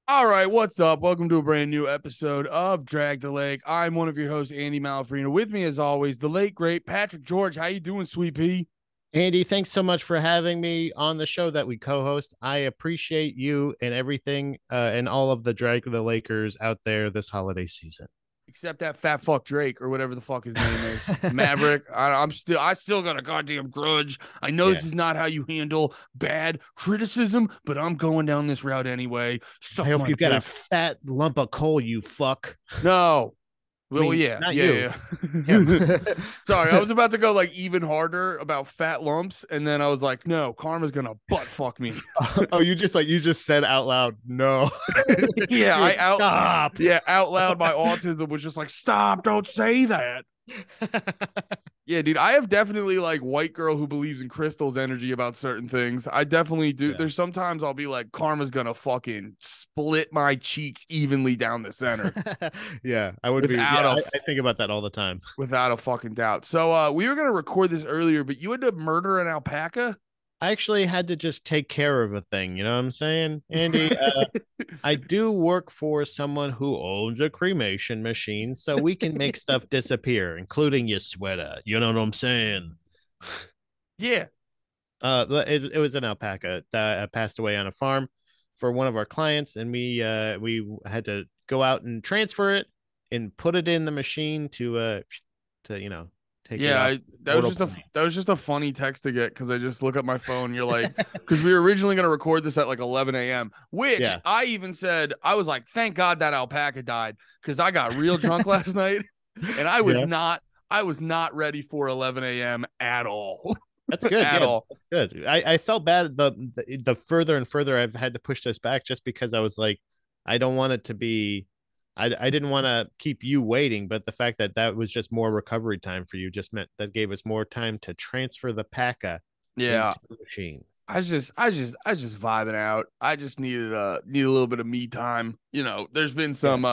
All right, what's up? Welcome to a brand new episode of Drag the Lake. I'm one of your hosts, Andy Malafrino. With me, as always, the late great Patrick George. How you doing, Sweet Pea? Andy, thanks so much for having me on the show that we co-host. I appreciate you and everything and all of the Drag the Lakers out there this holiday season. Except that fat fuck Drake or whatever the fuck his name is, Maverick. I still got a goddamn grudge. I know Yeah. this is not how you handle bad criticism, but I'm going down this route anyway. I Suck hope my you got a dick. fat lump of coal, you fuck. No. I Well, mean, yeah, not you, yeah, him. yeah. Sorry, I was about to go like even harder about fat lumps, and then I was like, no, karma's gonna butt fuck me. Oh, you just said out loud, no. Yeah, You're like, stop. yeah, out loud my autism was just like, stop, don't say that. Yeah, dude, I have definitely like white girl who believes in crystals energy about certain things. I definitely do. Yeah. There's sometimes I'll be like, karma's gonna fucking split my cheeks evenly down the center Yeah, I would be. without Yeah, a I think about that all the time. without a fucking doubt. So we were gonna record this earlier, but you had to murder an alpaca. I actually had to just take care of a thing. You know what I'm saying, Andy? I do work for someone who owns a cremation machine, so we can make stuff disappear, including your sweater. You know what I'm saying? Yeah, It was an alpaca that passed away on a farm for one of our clients, and we had to go out and transfer it and put it in the machine to take it yeah. off That was mortal just a plane. that was just a funny text to get because I just look at my phone. You're like, because we were originally gonna record this at like 11 a.m. Which Yeah, I even said I was like, thank God that alpaca died because I got real drunk last night and yeah, I was not ready for 11 a.m. at all, that's good. at Yeah, all. that's good. I felt bad the further and further I've had to push this back just because I was like, I don't want it to be. I didn't want to keep you waiting, but the fact that that was just more recovery time for you just meant that gave us more time to transfer the paca Yeah, into the machine. I just vibing out. I just need a little bit of me time. Yeah, there's been some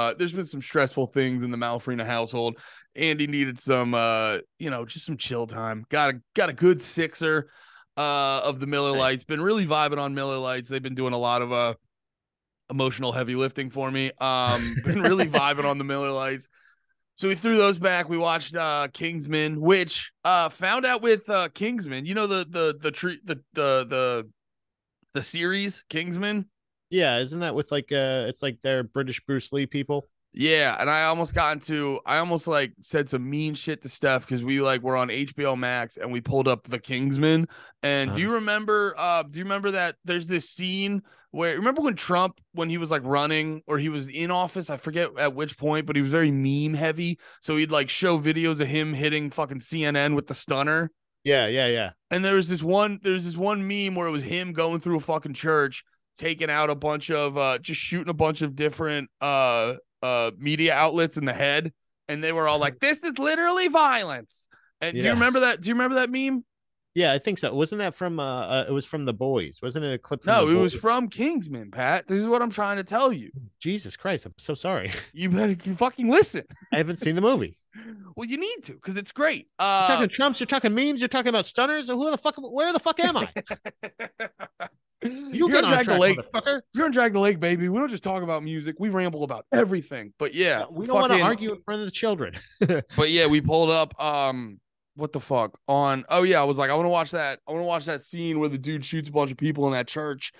stressful things in the Malfrina household. Andy needed some just some chill time. Got a good sixer of the Miller nice. Lights. Been really vibing on Miller Lights. They've been doing a lot of emotional heavy lifting for me. Been really vibing on the Miller Lights. So we threw those back. We watched Kingsman, which found out with Kingsman. You know the series Kingsman. Yeah, isn't that with like it's like they're British Bruce Lee people? Yeah, and I almost like said some mean shit to Steph because we like were on HBO Max and we pulled up the Kingsman. And Uh, do you remember that there's this scene where remember when Trump when he was like running or he was in office, I forget at which point, but he was very meme heavy. So he'd like show videos of him hitting fucking CNN with the stunner. yeah, yeah, yeah. And there was this one meme where it was him going through a fucking church, taking out a bunch of just shooting a bunch of different media outlets in the head, and they were all like, "This is literally violence." And do you Yeah. remember that? Do you remember that meme? Yeah, I think so. Wasn't that from it was from The Boys. Wasn't it a clip from The No, it was Boys? from Kingsman, Pat. This is what I'm trying to tell you. Jesus Christ, I'm so sorry. You better fucking listen. I haven't seen the movie. Well, you need to because it's great. You're talking Trumps, you're talking memes, you're talking about stunners, or who the fuck where the fuck am I? You You're get on on Drag the track, Lake. motherfucker. You're on Drag the Lake, baby. We don't just talk about music. We ramble about everything. But yeah, We don't want to fucking argue in front of the children. But yeah, we pulled up what the fuck on oh yeah, I was like, I want to watch that. I want to watch that scene where the dude shoots a bunch of people in that church.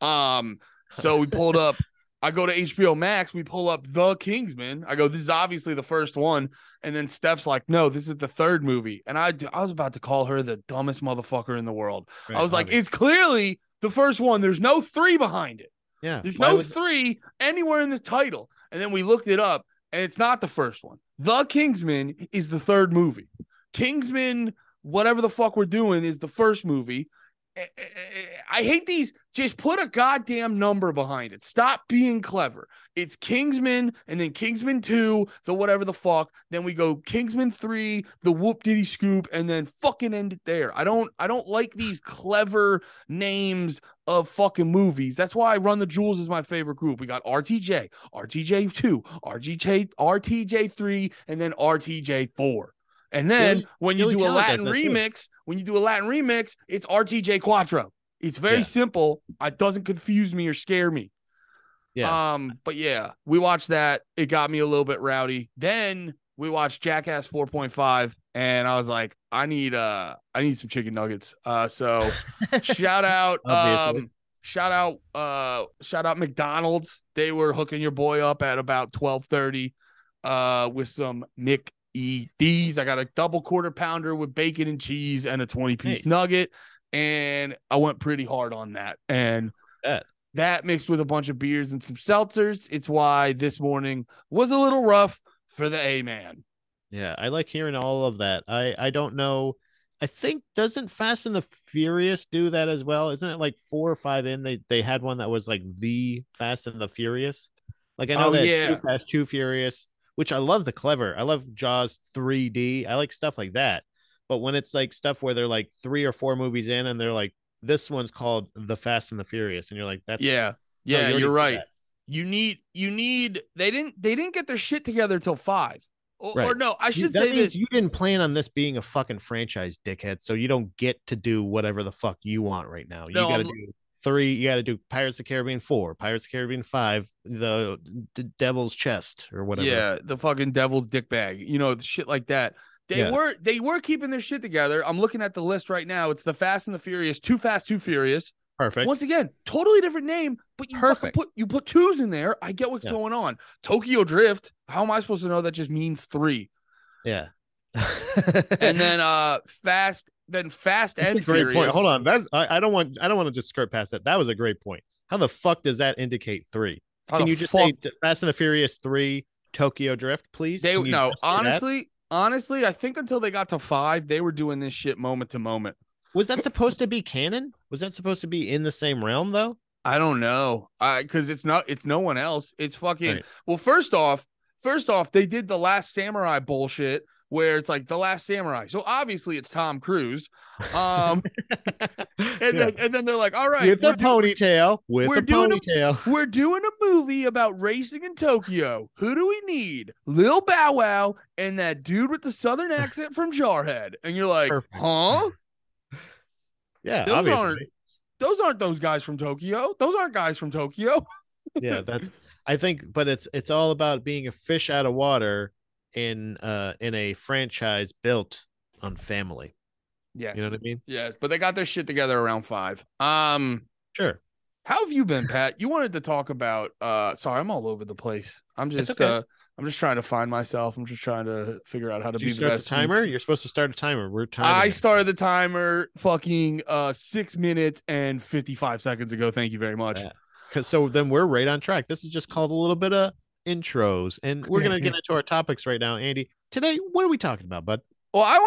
So we pulled up, I go to HBO Max, we pull up The Kingsman. I go, this is obviously the first one. And then Steph's like, no, this is the third movie. And I was about to call her the dumbest motherfucker in the world. I Right, was like, obvious. it's clearly the first one. There's no three behind it. Yeah. There's Why no would three anywhere in this title. And then we looked it up, and it's not the first one. The Kingsman is the third movie. Kingsman, whatever the fuck we're doing, is the first movie. I hate these. Just put a goddamn number behind it. Stop being clever. It's Kingsman and then Kingsman 2, the whatever the fuck. Then we go Kingsman 3, the whoop diddy scoop, and then fucking end it there. I don't like these clever names of fucking movies. That's why I Run the Jewels is my favorite group. We got RTJ, RTJ 2, RTJ 3, and then RTJ 4. And then Billy when you Billy do a Talent does Latin that too. remix, it's RTJ Quattro. It's very Yeah. simple. It doesn't confuse me or scare me. Yeah. But yeah, we watched that. It got me a little bit rowdy. Then we watched Jackass 4.5, and I was like, I need some chicken nuggets. So shout out, Obviously. shout out McDonald's. They were hooking your boy up at about 12:30 with some McEDs. I got a double quarter pounder with bacon and cheese and a 20-piece nugget, and I went pretty hard on that. And that mixed with a bunch of beers and some seltzers. It's why this morning was a little rough for the A-man. Yeah, I like hearing all of that. I don't know. I think doesn't Fast and the Furious do that as well? Isn't it like 4 or 5 in? They had one that was like the Fast and the Furious. Like I know Oh that yeah. Too Fast, Too Furious, which I love the clever. I love Jaws 3D. I like stuff like that. But when it's like stuff where they're like 3 or 4 movies in and they're like, this one's called The Fast and the Furious, and you're like, that's Yeah. no, Yeah, you already you're did right. that. You need they didn't get their shit together till 5. Or Right. no, I should That say means this. you didn't plan on this being a fucking franchise, dickhead. So you don't get to do whatever the fuck you want right now. You No, got to I'm do 3. You got to do Pirates of the Caribbean 4, Pirates of the Caribbean 5, the Devil's Chest or whatever. yeah, the fucking devil's dick bag. Shit like that. They Yeah. were keeping their shit together. I'm looking at the list right now. It's the Fast and the Furious, Too Fast, Too Furious. Perfect. Once again, totally different name, but you fucking put 2s in there. I get what's going on. Tokyo Drift. How am I supposed to know that just means 3? Yeah. And then Fast and great Furious. Point. Hold on. That I don't want to just skirt past that. That was a great point. How the fuck does that indicate 3? Can you just say Fast and the Furious 3 Tokyo Drift, please? Honestly, I think until they got to 5, they were doing this shit moment to moment. Was that supposed to be canon? Was that supposed to be in the same realm though? I don't know. Because it's no one else. It's fucking Right. Well, first off, they did the Last Samurai bullshit where it's like the Last Samurai. So obviously it's Tom Cruise. And then they're like, all right, with a ponytail. We're doing a movie about racing in Tokyo. Who do we need? Lil Bow Wow and that dude with the southern accent from Jarhead. And you're like, Perfect. huh? Yeah, obviously. Those aren't those guys from Tokyo. Those aren't guys from Tokyo. Yeah, I think, but it's all about being a fish out of water in a franchise built on family. Yes. You know what I mean? Yes, but they got their shit together around 5. Sure. How have you been, Pat? You wanted to talk about sorry, I'm all over the place. I'm just trying to find myself. I'm just trying to figure out how to be the best. Timer? You're supposed to start a timer. We're timing. I started the timer fucking 6 minutes and 55 seconds ago. Thank you very much. Yeah. So then we're right on track. This is just called a little bit of intros, and we're gonna get into our topics right now. Andy, today, what are we talking about, bud? Well, I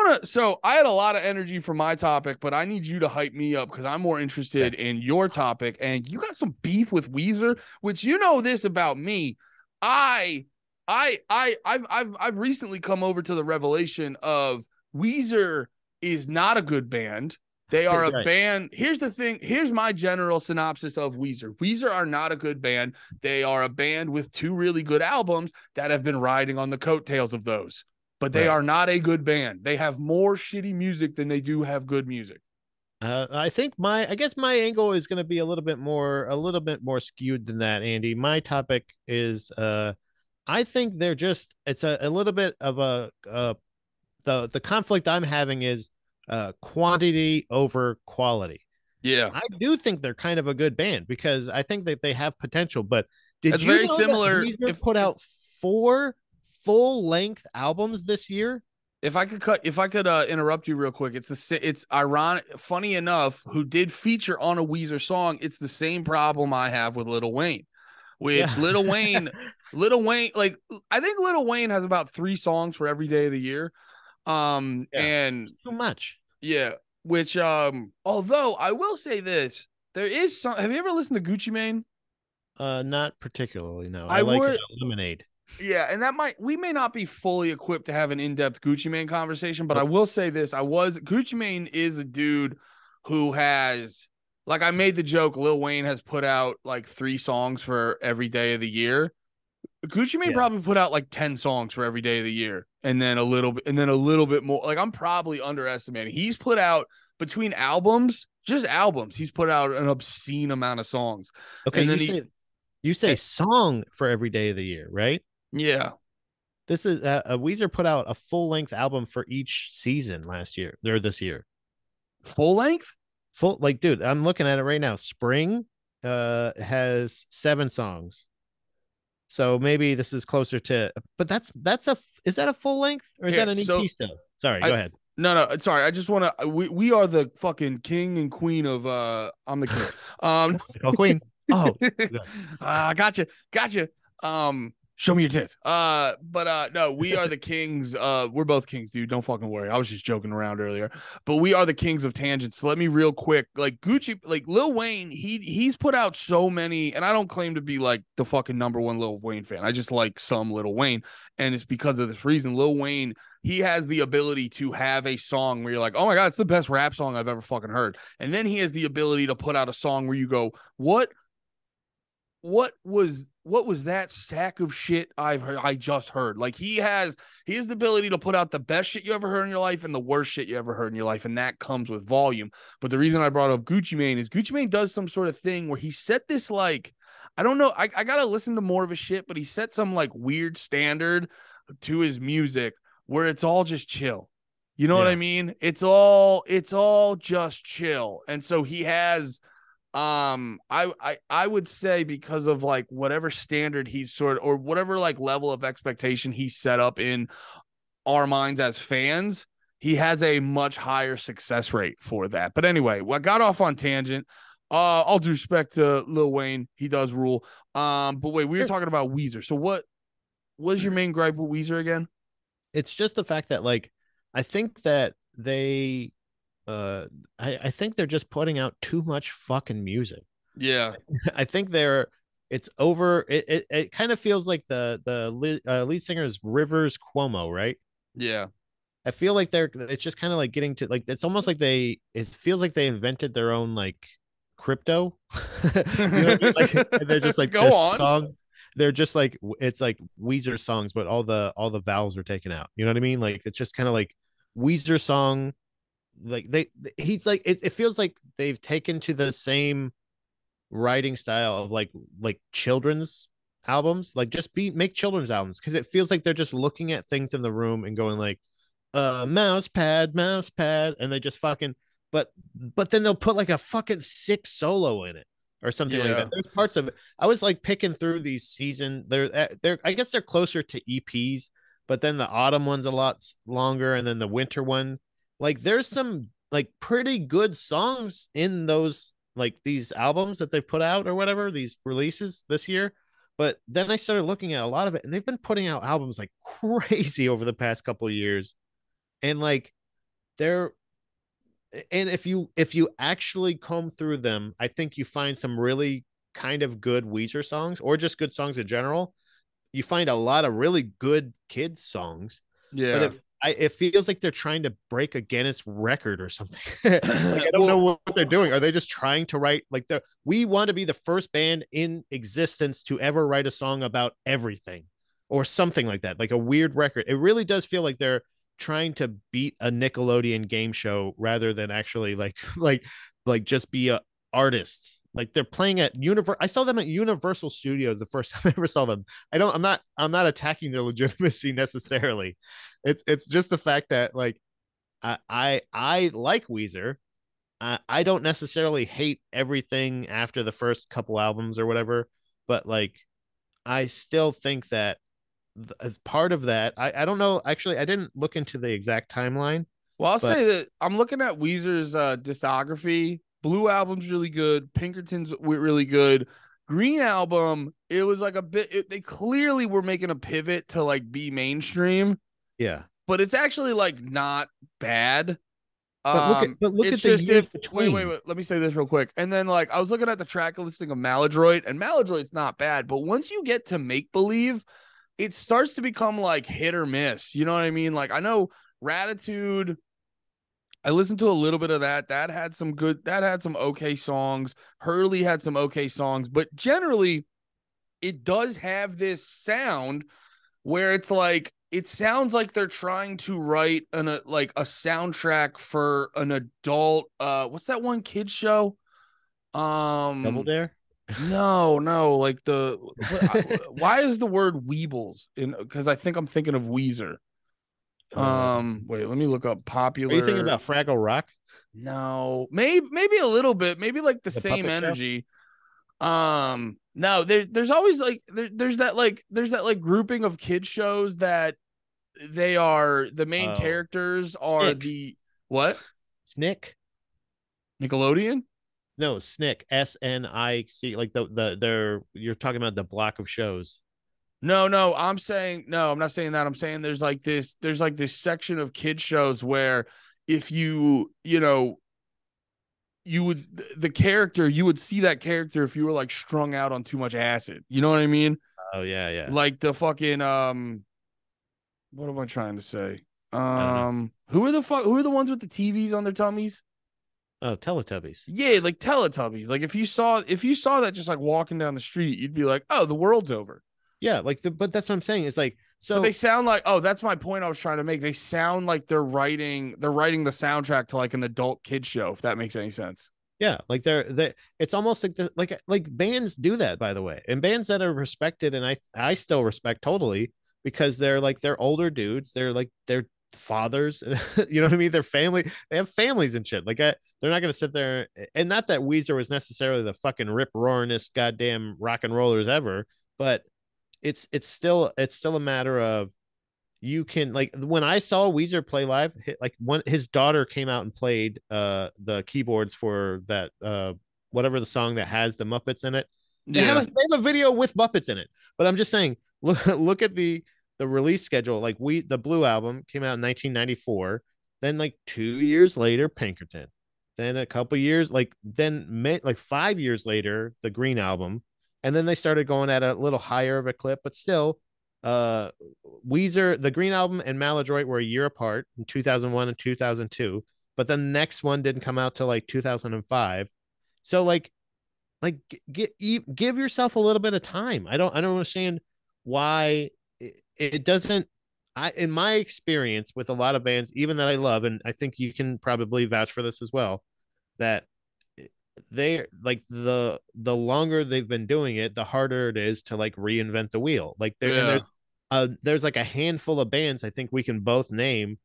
had a lot of energy for my topic, but I need you to hype me up because I'm more interested in your topic. And you got some beef with Weezer, which you know this about me. I've recently come over to the revelation of Weezer is not a good band. They are a band. Here's the thing. Here's my general synopsis of Weezer. Weezer are not a good band. They are a band with 2 really good albums that have been riding on the coattails of those. But they are not a good band. They have more shitty music than they do have good music. I think my angle is going to be a little bit more skewed than that, Andy. My topic is I think they're just it's a little bit of the conflict I'm having is quantity over quality. Yeah, I do think they're kind of a good band because I think that they have potential. But did you very know similar? That Weezer put out 4 full-length albums this year? If I could interrupt you real quick, it's ironic, funny enough, who did feature on a Weezer song. It's the same problem I have with Lil Wayne, which Lil Wayne, like I think Lil Wayne has about 3 songs for every day of the year. And too much. Yeah. Which, although I will say this, there is some. Have you ever listened to Gucci Mane? Not particularly. No, I like Lemonade. Yeah, and we may not be fully equipped to have an in-depth Gucci Mane conversation, but I will say this: Gucci Mane is a dude who has, like, I made the joke, Lil Wayne has put out like 3 songs for every day of the year. Gucci Mane probably put out like 10 songs for every day of the year, and then a little bit more. Like, I'm probably underestimating. He's put out between albums, just albums. He's put out an obscene amount of songs. Okay, and then You say Eh, song for every day of the year, right? yeah, This is Weezer put out a full length album for each season last year or this year. full length. Full like, dude, I'm looking at it right now. Spring has 7 songs. So maybe this is closer to, but that's a, is that a full length or is Here, that an so EP still? Sorry, I go ahead. no, sorry. I just want to. We are the fucking king and queen of. I'm the king. Um, Oh, Queen. Oh, good. gotcha. Show me your tits. But no, we are the kings. We're both kings, dude. Don't fucking worry. I was just joking around earlier, but we are the kings of tangents. So let me real quick, like Gucci, like Lil Wayne. He's put out so many, and I don't claim to be like the fucking number one Lil Wayne fan. I just like some Lil Wayne, and it's because of this reason. Lil Wayne, he has the ability to have a song where you're like, oh my god, it's the best rap song I've ever fucking heard, and then he has the ability to put out a song where you go, what was that sack of shit I just heard? Like he has the ability to put out the best shit you ever heard in your life and the worst shit you ever heard in your life, and that comes with volume. But the reason I brought up Gucci Mane is Gucci Mane does some sort of thing where he set this like, I don't know, I gotta listen to more of his shit, but he set some like weird standard to his music where it's all just chill. You know what I Yeah. mean? It's all just chill. And so he has I would say because of like whatever standard he's sort of, or whatever like level of expectation he set up in our minds as fans, he has a much higher success rate for that. But anyway, I got off on tangent. All due respect to Lil Wayne, he does rule. But wait, we were Sure. talking about Weezer. So what was your main gripe with Weezer again? It's just the fact that like I think that they uh I think they're just putting out too much fucking music. Yeah, I think they're it's over it kind of feels like the lead singer is Rivers Cuomo, right? yeah. I feel like they're it's just kind of like getting to like it's almost like they it feels like they invented their own like crypto. You know what I mean? Like they're just like their Go on. song, they're just like it's like Weezer songs, but all the vowels are taken out. You know what I mean? Like it's just kind of like Weezer song. Like he's like it feels like they've taken to the same writing style of like children's albums. Like just be make children's albums because it feels like they're just looking at things in the room and going like mouse pad, and they just fucking but then they'll put like a fucking sick solo in it or something like that. Yeah. There's parts of it. I was like picking through these season. They're I guess they're closer to EPs, but then the autumn one's a lot longer, and then the winter one. Like there's some like pretty good songs in those like these albums that they've put out or whatever these releases this year. But then I started looking at a lot of it, and they've been putting out albums like crazy over the past couple of years, and like they're and if you actually comb through them, I think you find some really kind of good Weezer songs or just good songs in general. You find a lot of really good kids songs, but Yeah. it feels like they're trying to break a Guinness record or something. Like I don't know Well, what they're doing. Are they just trying to write like the we want to be the first band in existence to ever write a song about everything or something like that, like a weird record. It really does feel like they're trying to beat a Nickelodeon game show rather than actually like like just be a artist. Like they're playing at Universal. I saw them at Universal Studios the first time I ever saw them. I'm not attacking their legitimacy necessarily. It's just the fact that like I like Weezer. I don't necessarily hate everything after the first couple albums or whatever, but like I still think that as part of that, I don't know. Actually, I didn't look into the exact timeline, Well, I'll but say that I'm looking at Weezer's discography. Blue album's really good. Pinkerton's really good. Green album, it was like a bit. They clearly were making a pivot to like be mainstream, yeah. but it's actually like not bad. But look It's at the just years if wait, between. wait, let me say this real quick. And then like I was looking at the track listing of Maladroit, and Maladroit's not bad, but once you get to Make Believe, it starts to become like hit or miss. You know what I mean? Like I know Ratitude, I listened to a little bit of that. That had some okay songs. Hurley had some okay songs, but generally it does have this sound where it's like it sounds like they're trying to write like a soundtrack for an adult what's that one kid show? Double Um Dare. No, like why is the word Weebles in? Because I think I'm thinking of Weezer. Uh, Wait, let me look up are you thinking popular. about Fraggle Rock, No, maybe a little bit, maybe like the the same puppet show? energy. No, there's always like there's that like grouping of kid shows that they are the main Oh, characters are Snick, the what? Snick. Nickelodeon? No, Snick, SNIC. Like the they're you're talking about the block of shows. No, I'm saying no, I'm not saying that. I'm saying there's like this section of kid shows where if you know, you would the character, you would see that character if you were like strung out on too much acid. You know what I mean? Oh yeah, yeah. Like the fucking what am I trying to say? I don't know. Who are the ones with the TVs on their tummies? Oh, Teletubbies. Yeah, like Teletubbies. Like if you saw that just like walking down the street, you'd be like, "Oh, the world's over." Yeah, like but that's what I'm saying. It's like But they so sound like oh, that's my point I was trying to make. They sound like they're writing the soundtrack to like an adult kid show, if that makes any sense. yeah, like they it's almost like like bands do that, by the way. And bands that are respected, and I still respect totally, because they're older dudes. They're like they're fathers. You know what I mean? Their family, they have families and shit. Like they're not gonna sit there, and not that Weezer was necessarily the fucking rip roaringest goddamn rock and rollers ever, but it's still a matter of, you can, like, when I saw Weezer play live, like one his daughter came out and played the keyboards for that whatever the song that has the Muppets in it. Yeah. They have a video with Muppets in it. But I'm just saying, look at the release schedule. Like the Blue album came out in 1994. Then like 2 years later, Pinkerton. Then a couple years, like 5 years later, the Green album. And then they started going at a little higher of a clip, but still, uh Weezer, the Green album and Maladroit were a year apart in 2001 and 2002, but the next one didn't come out till like 2005. So like give yourself a little bit of time. I don't understand why it doesn't. I In my experience with a lot of bands, even that I love, and I think you can probably vouch for this as well, that they like the longer they've been doing it, the harder it is to like reinvent the wheel. Like Yeah. there's like a handful of bands I think we can both name.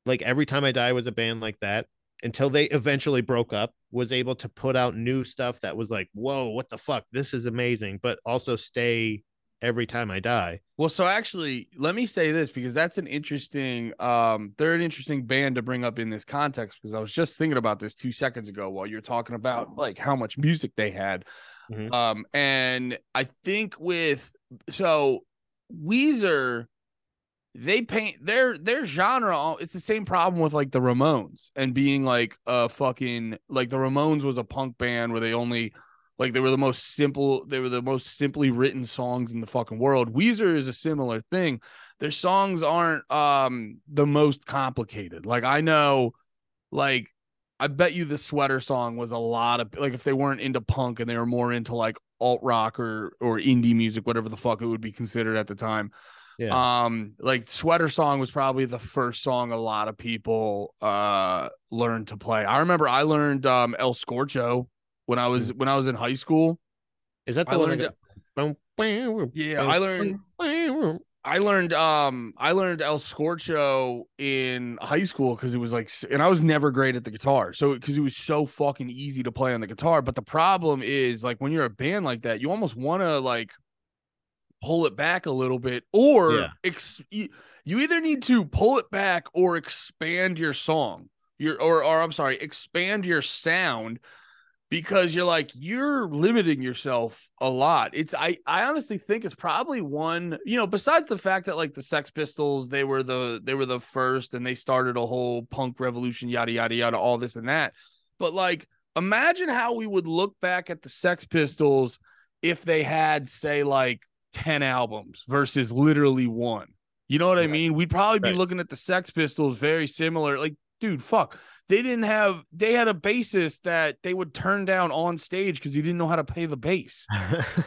Like Every Time I Die was a band like that, until they eventually broke up, was able to put out new stuff that was like, whoa, what the fuck, this is amazing, but also stay Every Time I Die. Well, so actually, let me say this because that's an interesting they're an interesting band to bring up in this context because I was just thinking about this 2 seconds ago while you're talking about like how much music they had. Mm-hmm. And I think with so Weezer, they paint their genre. It's the same problem with like the Ramones and being like a fucking like the Ramones was a punk band where they only like they were the most simply written songs in the fucking world. Weezer is a similar thing. Their songs aren't the most complicated. Like I know like I bet you the Sweater song was a lot of like if they weren't into punk and they were more into like alt rock or indie music, whatever the fuck it would be considered at the time. Yeah. Like Sweater song was probably the first song a lot of people learned to play. I remember I learned El Scorcho Mm. when I was in high school. Is that I the one that learned goes boom, boom, yeah, boom, boom, boom? I learned El Scorcho in high school because it was like and I was never great at the guitar. So because it was so fucking easy to play on the guitar. But the problem is like when you're a band like that, you almost want to like pull it back a little bit or Yeah. you either need to pull it back or expand your song or I'm sorry, expand your sound because you're like you're limiting yourself a lot. I honestly think it's probably one, you know, besides the fact that like the Sex Pistols, they were the first and they started a whole punk revolution, yada yada yada, all this and that. But like imagine how we would look back at the Sex Pistols if they had say like 10 albums versus literally one. You know what I Right. mean? We'd probably be Right. looking at the Sex Pistols very similar. Like, dude, fuck, they had a bassist that they would turn down on stage because he didn't know how to play the bass.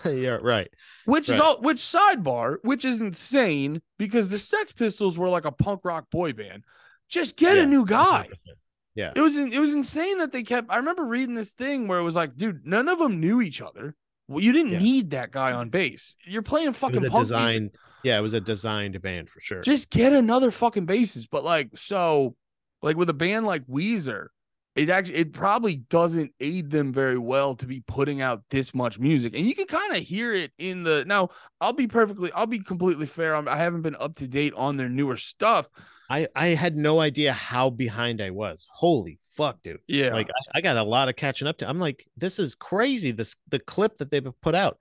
Yeah. Right. Which is Right. all which sidebar, which is insane because the Sex Pistols were like a punk rock boy band. Just get a Yeah. new guy. 100%. Yeah. It was insane that they kept. I remember reading this thing where it was like, dude, none of them knew each other. Well, you didn't Yeah. need that guy on bass. You're playing It was fucking a punk music. designed, yeah, it was a designed band for sure. Just get another fucking bassist. But like, so like with a band like Weezer, it probably doesn't aid them very well to be putting out this much music. And you can kind of hear it in the now. I'll be completely fair. I haven't been up to date on their newer stuff. I had no idea how behind I was. Holy fuck, dude. Yeah. Like I got a lot of catching up to. I'm like, this is crazy. The clip that they've put out.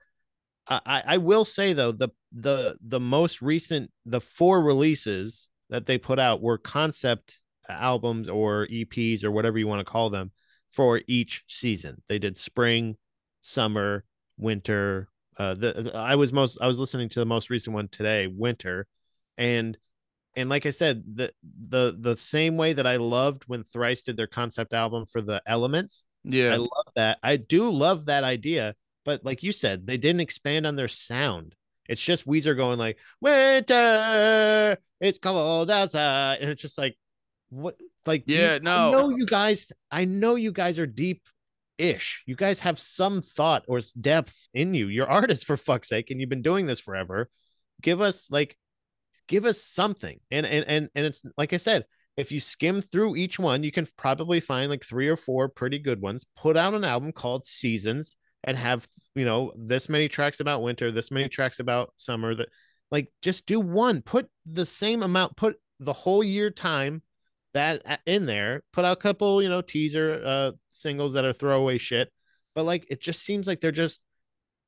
I will say though, the most recent, the 4 releases that they put out were concept albums or EPs or whatever you want to call them for each season. They did spring, summer, winter. I was listening to the most recent one today, winter, and like I said, the same way that I loved when Thrice did their concept album for the Elements, I Yeah. love that. I do love that idea, but like you said, they didn't expand on their sound. It's just Weezer going like winter, it's cold outside, and it's just like what like you. Yeah. No. I know you guys are deep ish. You guys have some thought or depth in you. You're artists for fuck's sake, and you've been doing this forever. Give us like give us something. And it's like I said, if you skim through each one, you can probably find like 3 or 4 pretty good ones. Put out an album called Seasons and have, this many tracks about winter, this many tracks about summer. That like just do one. Put the same amount, put the whole year time that in there, put out a couple, teaser singles that are throwaway shit. But like it just seems like they're just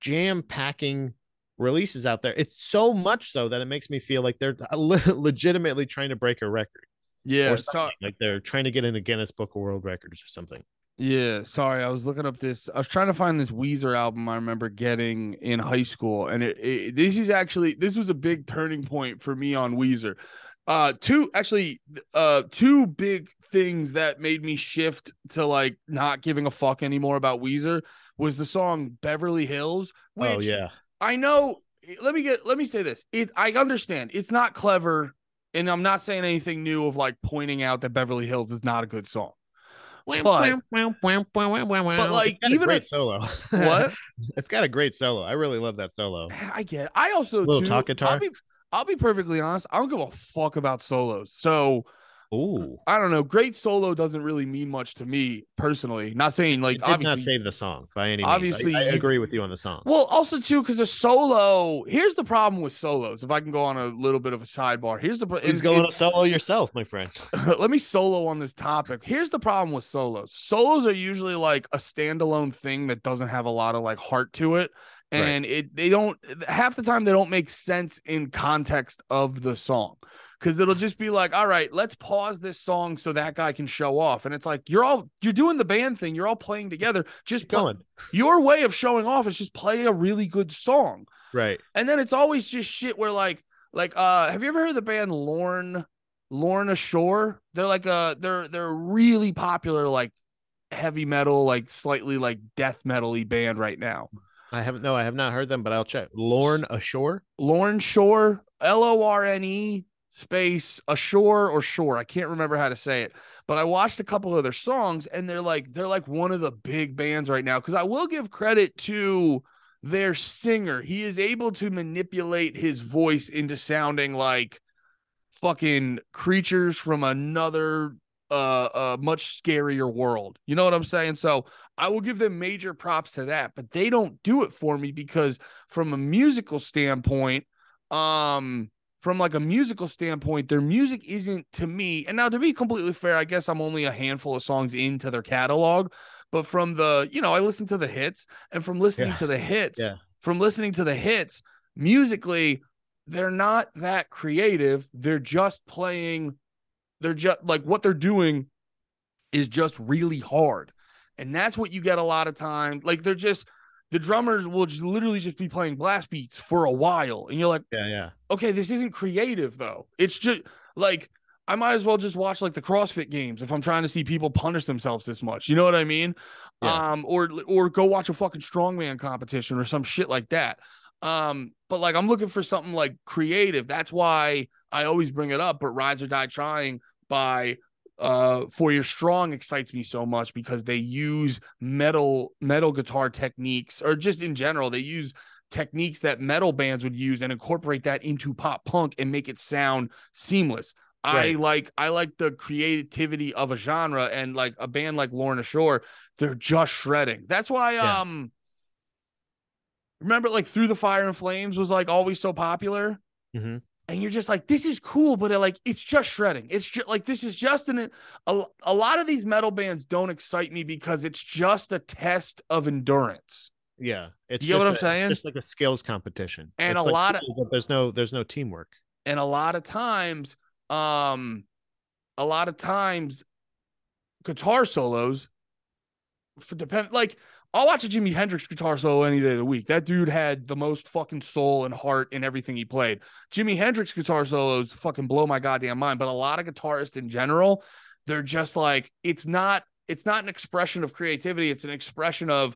jam packing releases out there. It's so much so that it makes me feel like they're legitimately trying to break a record or Yeah. something. Like they're trying to get in the Guinness Book of World Records or something. Yeah, sorry. I was looking up this. I was trying to find this Weezer album I remember getting in high school, and this was a big turning point for me on Weezer. Two big things that made me shift to like not giving a fuck anymore about Weezer was the song Beverly Hills, Oh which yeah. I know. Let me say this. I understand it's not clever, and I'm not saying anything new of like pointing out that Beverly Hills is not a good song. But It's like got a even a great solo. what It's got a great solo. I really love that solo. I get it. I also Little talk too. guitar. I'll be perfectly honest. I don't give a fuck about solos. So Ooh. I don't know. Great solo doesn't really mean much to me personally. Not saying like It did not save the song by any means. obviously I you agree with you on the song. well, also too, because a solo. Here's the problem with solos. If I can go on a little bit of a sidebar, here's the Please go on a solo yourself, my friend. let me solo on this topic. Here's the problem with solos. Solos are usually like a standalone thing that doesn't have a lot of like heart to it. Right. And they don't half the time they don't make sense in context of the song. Cause it'll just be like, all right, let's pause this song so that guy can show off. And it's like you're doing the band thing, you're all playing together. Just going. Your way of showing off is just play a really good song. Right. And then it's always just shit where like have you ever heard of the band Lorna Shore? They're like they're really popular like heavy metal, like slightly like death metal-y band right now. I have not heard them, but I'll check. Lorne Ashore? Lorne Shore, Lorne space ashore or shore. I can't remember how to say it, but I watched a couple of their songs and they're like one of the big bands right now. Cause I will give credit to their singer. He is able to manipulate his voice into sounding like fucking creatures from another much scarier world. You know what I'm saying? So I will give them major props to that, but they don't do it for me because from a musical standpoint, their music isn't to me. And now to be completely fair, I guess I'm only a handful of songs into their catalog, but from I listen to the hits and from listening to the hits, musically, they're not that creative. They're just like what they're doing is just really hard. And that's what you get a lot of time. Like the drummers will just literally just be playing blast beats for a while. And you're like, yeah. Okay, this isn't creative though. It's just like, I might as well just watch like the CrossFit games if I'm trying to see people punish themselves this much. You know what I mean? Yeah. Or go watch a fucking strongman competition or some shit like that. But like I'm looking for something like creative. That's why I always bring it up. But Rise or Die Trying by For Your Strong excites me so much because they use metal guitar techniques, or just in general, they use techniques that metal bands would use and incorporate that into pop punk and make it sound seamless. Right. I like the creativity of a genre, and like a band like Lorna Shore, they're just shredding. That's why Yeah. remember like Through the Fire and Flames was like always so popular. Mm-hmm. And you're just like, this is cool, but it's just shredding. It's just like, this is just a lot of these metal bands don't excite me because it's just a test of endurance. Yeah, it's You get what just I'm saying? just like a skills competition. And It's like cool, but there's no teamwork. a lot of times, a lot of times guitar solos for depend like I'll watch a Jimi Hendrix guitar solo any day of the week. That dude had the most fucking soul and heart in everything he played. Jimi Hendrix guitar solos fucking blow my goddamn mind. But a lot of guitarists in general, they're just like, it's not an expression of creativity. It's an expression of,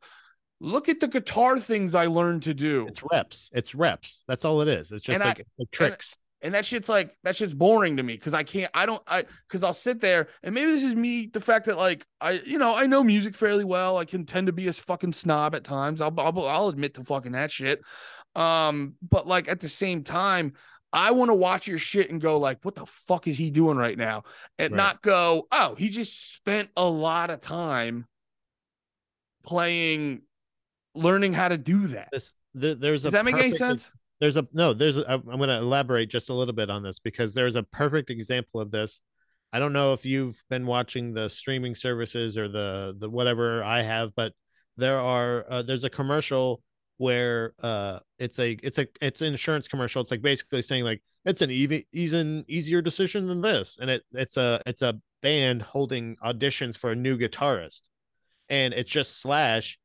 look at the guitar things I learned to do. It's reps. It's reps. That's all it is. It's just like tricks. And that shit's boring to me because because I'll sit there, and maybe this is me, the fact that like I know music fairly well. I can tend to be a fucking snob at times. I'll admit to fucking that shit. But like at the same time, I want to watch your shit and go like, what the fuck is he doing right now? And not go, oh, he just spent a lot of time learning how to do that. Does that make any sense? I'm going to elaborate just a little bit on this because there's a perfect example of this. I don't know if you've been watching the streaming services or the whatever I have, but there's a commercial where it's an insurance commercial. It's like basically saying like it's an even easier decision than this, and it's a band holding auditions for a new guitarist, and it's just Slash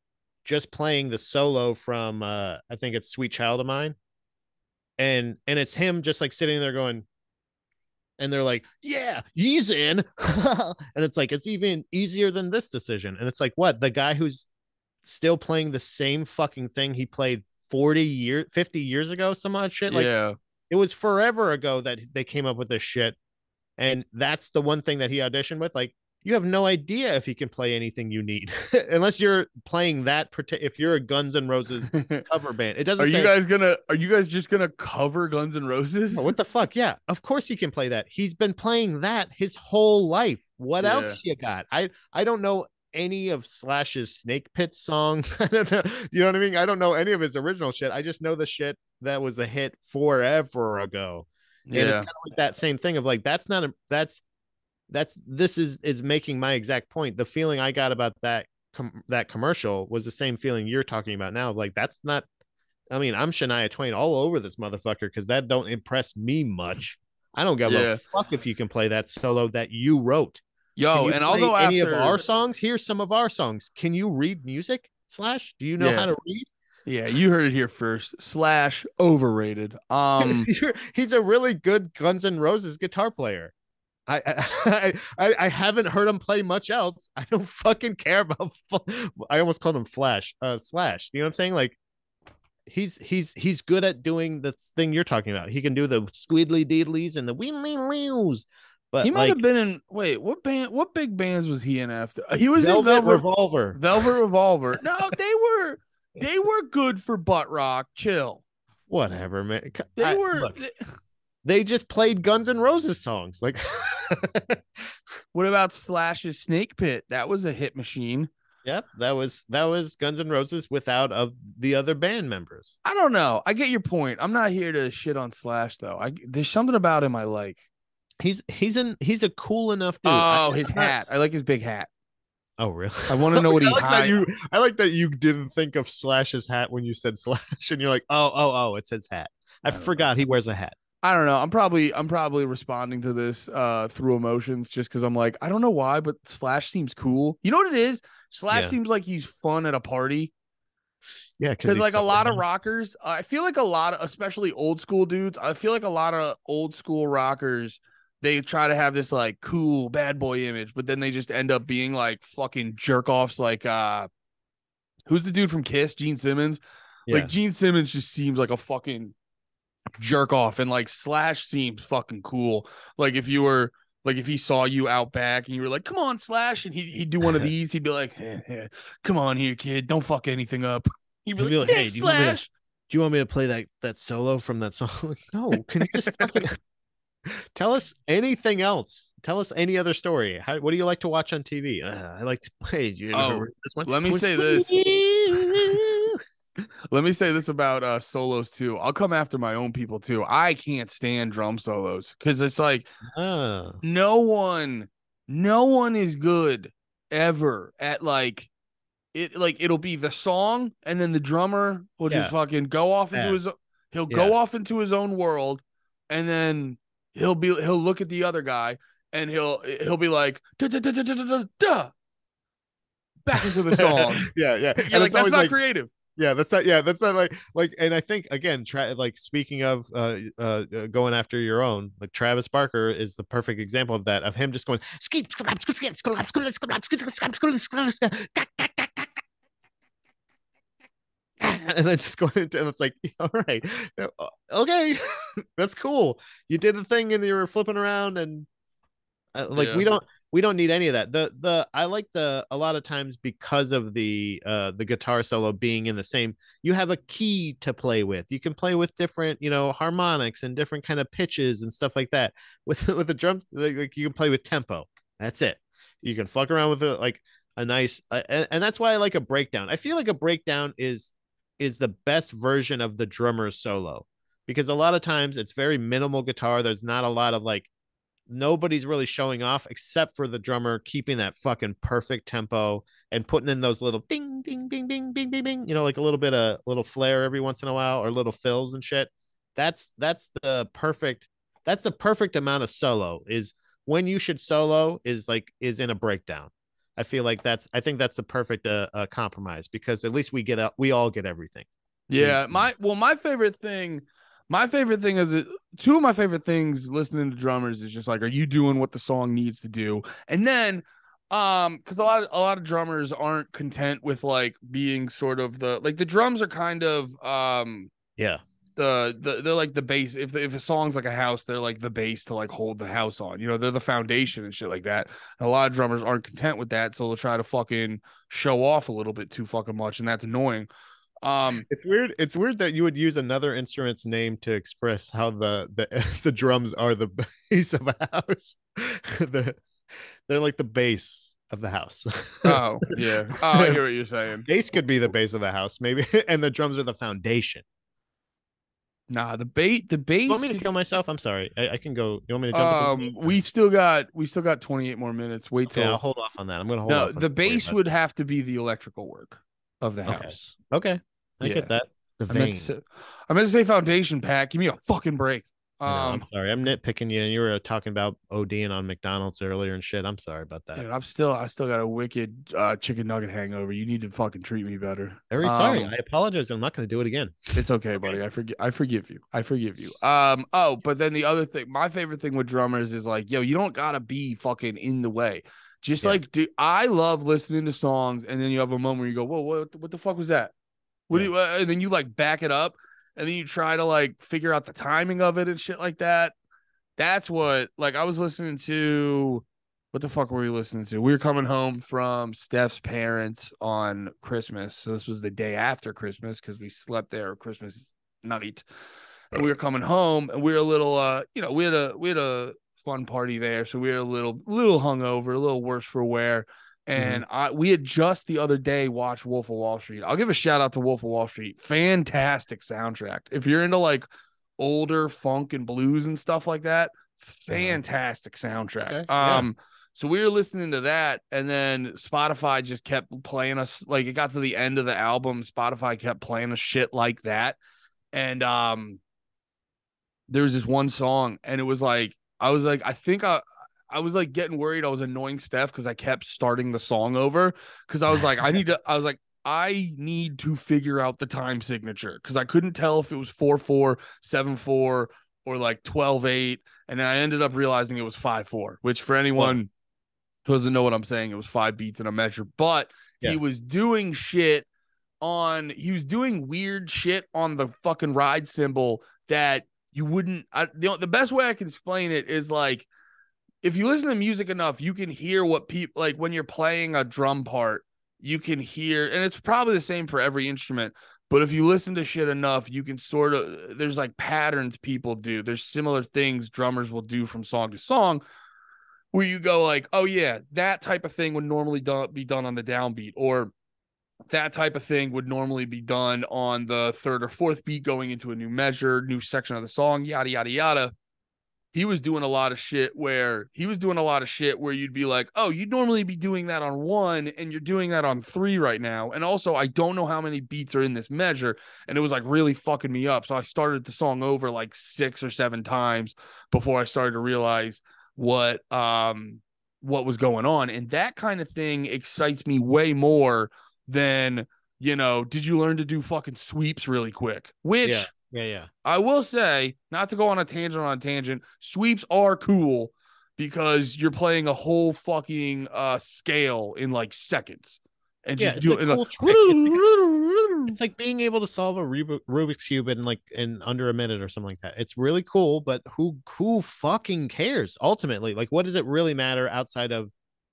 just playing the solo from I think it's Sweet Child of Mine, and it's him just like sitting there going, and they're like, yeah, he's in. And it's like, it's even easier than this decision. And it's like, what, the guy who's still playing the same fucking thing he played 50 years ago, some odd shit. Like, yeah, it was forever ago that they came up with this shit, and that's the one thing that he auditioned with. Like, you have no idea if he can play anything you need unless you're playing that. If you're a Guns N' Roses cover band, it doesn't. Are you guys just gonna cover Guns N' Roses? Oh, what the fuck? Yeah, of course he can play that. He's been playing that his whole life. What else you got? I don't know any of Slash's Snake Pit songs. I don't know. You know what I mean? I don't know any of his original shit. I just know the shit that was a hit forever ago. Yeah. And it's kind of like that same thing of like, this is making my exact point. The feeling I got about that commercial was the same feeling you're talking about now. Like, that's not, I mean, I'm Shania Twain all over this motherfucker because that don't impress me much. I don't give a fuck if you can play that solo that you wrote. Yo, and I'll go after any of our songs. Here's some of our songs. Can you read music? Slash, do you know how to read? Yeah, you heard it here first. Slash overrated. He's a really good Guns N' Roses guitar player. I haven't heard him play much else. I don't fucking care about. I almost called him Flash. Slash. You know what I'm saying? Like, he's good at doing the thing you're talking about. He can do the squeedly deedlies and the weedly lews. But he might have been in. Wait, what band? What big bands was he in after? He was Velvet in Revolver. Velvet Revolver. No, they were good for butt rock. Chill. Whatever, man. Look, they just played Guns N' Roses songs. Like, what about Slash's Snake Pit? That was a hit machine. Yep, that was Guns N' Roses without the other band members. I don't know. I get your point. I'm not here to shit on Slash though. There's something about him I like. He's a cool enough dude. Oh, his hat. I like his big hat. Oh, really? I want to know what he I like that you didn't think of Slash's hat when you said Slash, and you're like, oh, it's his hat. I forgot he wears a hat. I don't know. I'm probably responding to this through emotions just because I'm like, I don't know why, but Slash seems cool. You know what it is? Slash seems like he's fun at a party. Yeah, because like a lot of rockers, I feel like a lot of, especially old school dudes, I feel like a lot of old school rockers, they try to have this like cool bad boy image, but then they just end up being like fucking jerk offs. Like, who's the dude from Kiss? Gene Simmons. Yeah. Like Gene Simmons just seems like a fucking jerk off, and like Slash seems fucking cool. Like if you were Like if he saw you out back and you were like, "Come on, Slash," and he'd do one of these, he'd be like, "Come on here, kid, don't fuck anything up." He'd be He'd be like, like, "Hey, "Thanks, Slash." do you want me to play that solo from that song?" Like, no, can you just fucking tell us anything else? Tell us any other story. What do you like to watch on TV? I like to play. Do you Oh, remember this one? let me Push say this. me. Let me say this about solos too. I'll come after my own people too. I can't stand drum solos because it's like Oh, no one, no one is good ever at like it. Like it'll be the song, and then the drummer will just yeah, fucking go off into spaz. his. He'll Yeah. go off into his own world, and then he'll look at the other guy, and he'll be like da da da da da da da back into the song. Yeah, yeah. You're And like it's that's always not like, creative. yeah, that's not like and I think again, like speaking of going after your own, like Travis Barker is the perfect example of that, of him just going and then just going into, and it's like, all right, okay, that's cool. You did the thing and you were flipping around and like Yeah. we don't need any of that. The I like the a lot of times because of the guitar solo being in the same, you have a key to play with. You can play with different, harmonics and different kind of pitches and stuff like that. With the drums, like you can play with tempo. That's it. You can fuck around with it like a nice and that's why I like a breakdown. I feel like a breakdown is the best version of the drummer's solo, because a lot of times it's very minimal guitar. There's not a lot of like, nobody's really showing off except for the drummer keeping that fucking perfect tempo and putting in those little ding ding ding ding ding ding ding, like a little bit of little flair every once in a while, or little fills and shit. That's the perfect amount of solo. Is when you should solo is in a breakdown. I think that's the perfect compromise, because at least we all get everything. we Yeah, my favorite thing is two of my favorite things listening to drummers is just like, are you doing what the song needs to do? And then, because a lot of drummers aren't content with like being sort of the drums are kind of yeah they're like the base. If a song's like a house, they're like the base to like hold the house on. They're the foundation and shit like that. And a lot of drummers aren't content with that, so they'll try to fucking show off a little bit too fucking much, and that's annoying. It's weird that you would use another instrument's name to express how the the drums are the base of a house. the, they're like the base of the house. Oh, yeah. Oh, I hear what you're saying. Bass could be the base of the house, maybe, and the drums are the foundation. Nah, the You want bass me to could, kill myself? I'm sorry. I can go. You want me to jump into the bass? we still got 28 more minutes. Wait Okay, I'll till hold off on that. I'm gonna hold no, off on the that for you, bass but would have to be the electrical work of the okay, house. okay, I get Yeah. that. The I meant to vein. say I meant to say foundation, Pat. Give me a fucking break. I know. I'm Um sorry. I'm nitpicking you, and you were talking about ODing on McDonald's earlier and shit. I'm sorry about that. Dude, I still got a wicked chicken nugget hangover. You need to fucking treat me better. Very sorry. I apologize. I'm not going to do it again. It's okay, Okay. buddy. I forgive you. I forgive you. Oh, but then the other thing, my favorite thing with drummers is like, yo, you don't gotta be fucking in the way. Just Yeah. like, dude, I love listening to songs, and then you have a moment where you go, whoa, what the fuck was that? What do Yeah. you? And then you like back it up, and then you try to like figure out the timing of it and shit like that. That's what, like, I was listening to. What the fuck were we listening to? We were coming home from Steph's parents on Christmas. So this was the day after Christmas because we slept there Christmas night. And we were coming home and we were a little we had a fun party there. So we were a little hungover, a little worse for wear. Mm-hmm. And we had just the other day watched Wolf of Wall Street. I'll give a shout out to Wolf of Wall Street. Fantastic soundtrack. If you're into like older funk and blues and stuff like that, Uh-huh. fantastic soundtrack. Okay. Yeah. So we were listening to that, and then Spotify just kept playing us. Like it got to the end of the album, Spotify kept playing us shit like that, and there was this one song, and it was like I was like getting worried I was annoying Steph because I kept starting the song over because I was like I need to figure out the time signature because I couldn't tell if it was 4/4, 7/4, or like 12/8, and then I ended up realizing it was 5/4, which for Well, anyone who doesn't know what I'm saying, it was 5 beats in a measure. But he yeah. was doing weird shit on the fucking ride cymbal that you wouldn't. The best way I can explain it is like if you listen to music enough, you can hear what people like when you're playing a drum part, you can hear, and it's probably the same for every instrument. But if you listen to shit enough, you can sort of, there's like patterns people do. There's similar things drummers will do from song to song where you go like, oh yeah, that type of thing would normally be done on the downbeat, or that type of thing would normally be done on the third or fourth beat going into a new measure, new section of the song, yada, yada, yada. He was doing a lot of shit where you'd be like, oh, you'd normally be doing that on one and you're doing that on three right now. And also, I don't know how many beats are in this measure. And it was like really fucking me up. So I started the song over like 6 or 7 times before I started to realize what was going on. And that kind of thing excites me way more than, did you learn to do fucking sweeps really quick? Yeah. Which Yeah. I will say, not to go on a tangent, sweeps are cool because you're playing a whole fucking scale in like seconds and Yeah, just it's a doing like, cool trick. It's like being able to solve a Rubik's cube in under a minute or something like that. It's really cool, but who fucking cares ultimately? Like, what does it really matter outside of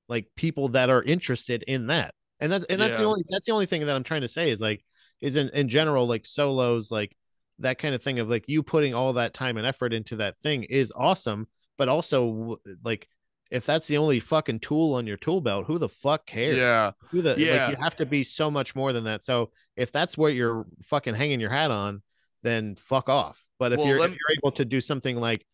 like people that are interested in that? And that's yeah, the only thing that I'm trying to say is like is in general like solos like that kind of thing of like you putting all that time and effort into that thing is awesome, but also like if that's the only fucking tool on your tool belt, who the fuck cares? yeah, Who the like yeah, you have to be so much more than that. So if that's what you're fucking hanging your hat on, then fuck off. But if well, you're let if me, you're able to do something like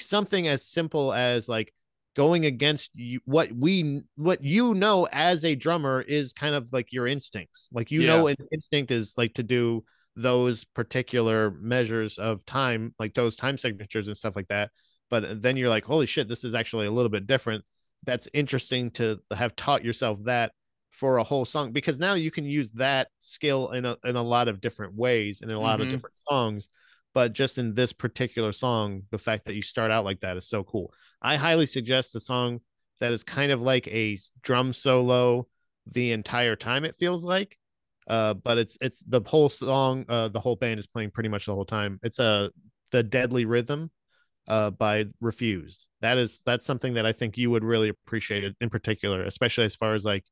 something as simple as like going against you, what you know as a drummer is kind of like your instincts. Like yeah, an instinct is like to do those particular measures of time, like those time signatures and stuff like that. But then you're like, holy shit, this is actually a little bit different. That's interesting to have taught yourself that for a whole song, because now you can use that skill in a lot of different ways and in a lot of mm-hmm, different songs. But just in this particular song, the fact that you start out like that is so cool. I highly suggest a song that is kind of like a drum solo the entire time, it feels like. But it's the whole song, the whole band is playing pretty much the whole time. It's the Deadly Rhythm by Refused. That's something that I think you would really appreciate in particular, especially as far as like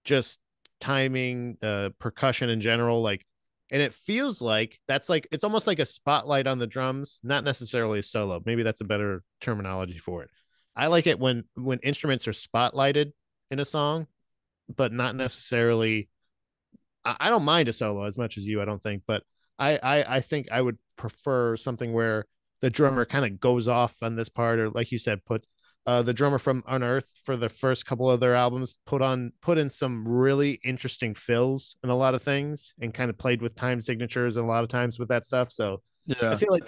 just timing, percussion in general, like. And it feels like that's like it's almost like a spotlight on the drums, not necessarily a solo. Maybe that's a better terminology for it. I like it when instruments are spotlighted in a song, but not necessarily. I don't mind a solo as much as you, I don't think, but I think I would prefer something where the drummer kind of goes off on this part, or like you said, put the drummer from Unearth for the first couple of their albums put in some really interesting fills and a lot of things, and kind of played with time signatures and a lot of times with that stuff. So I yeah, feel like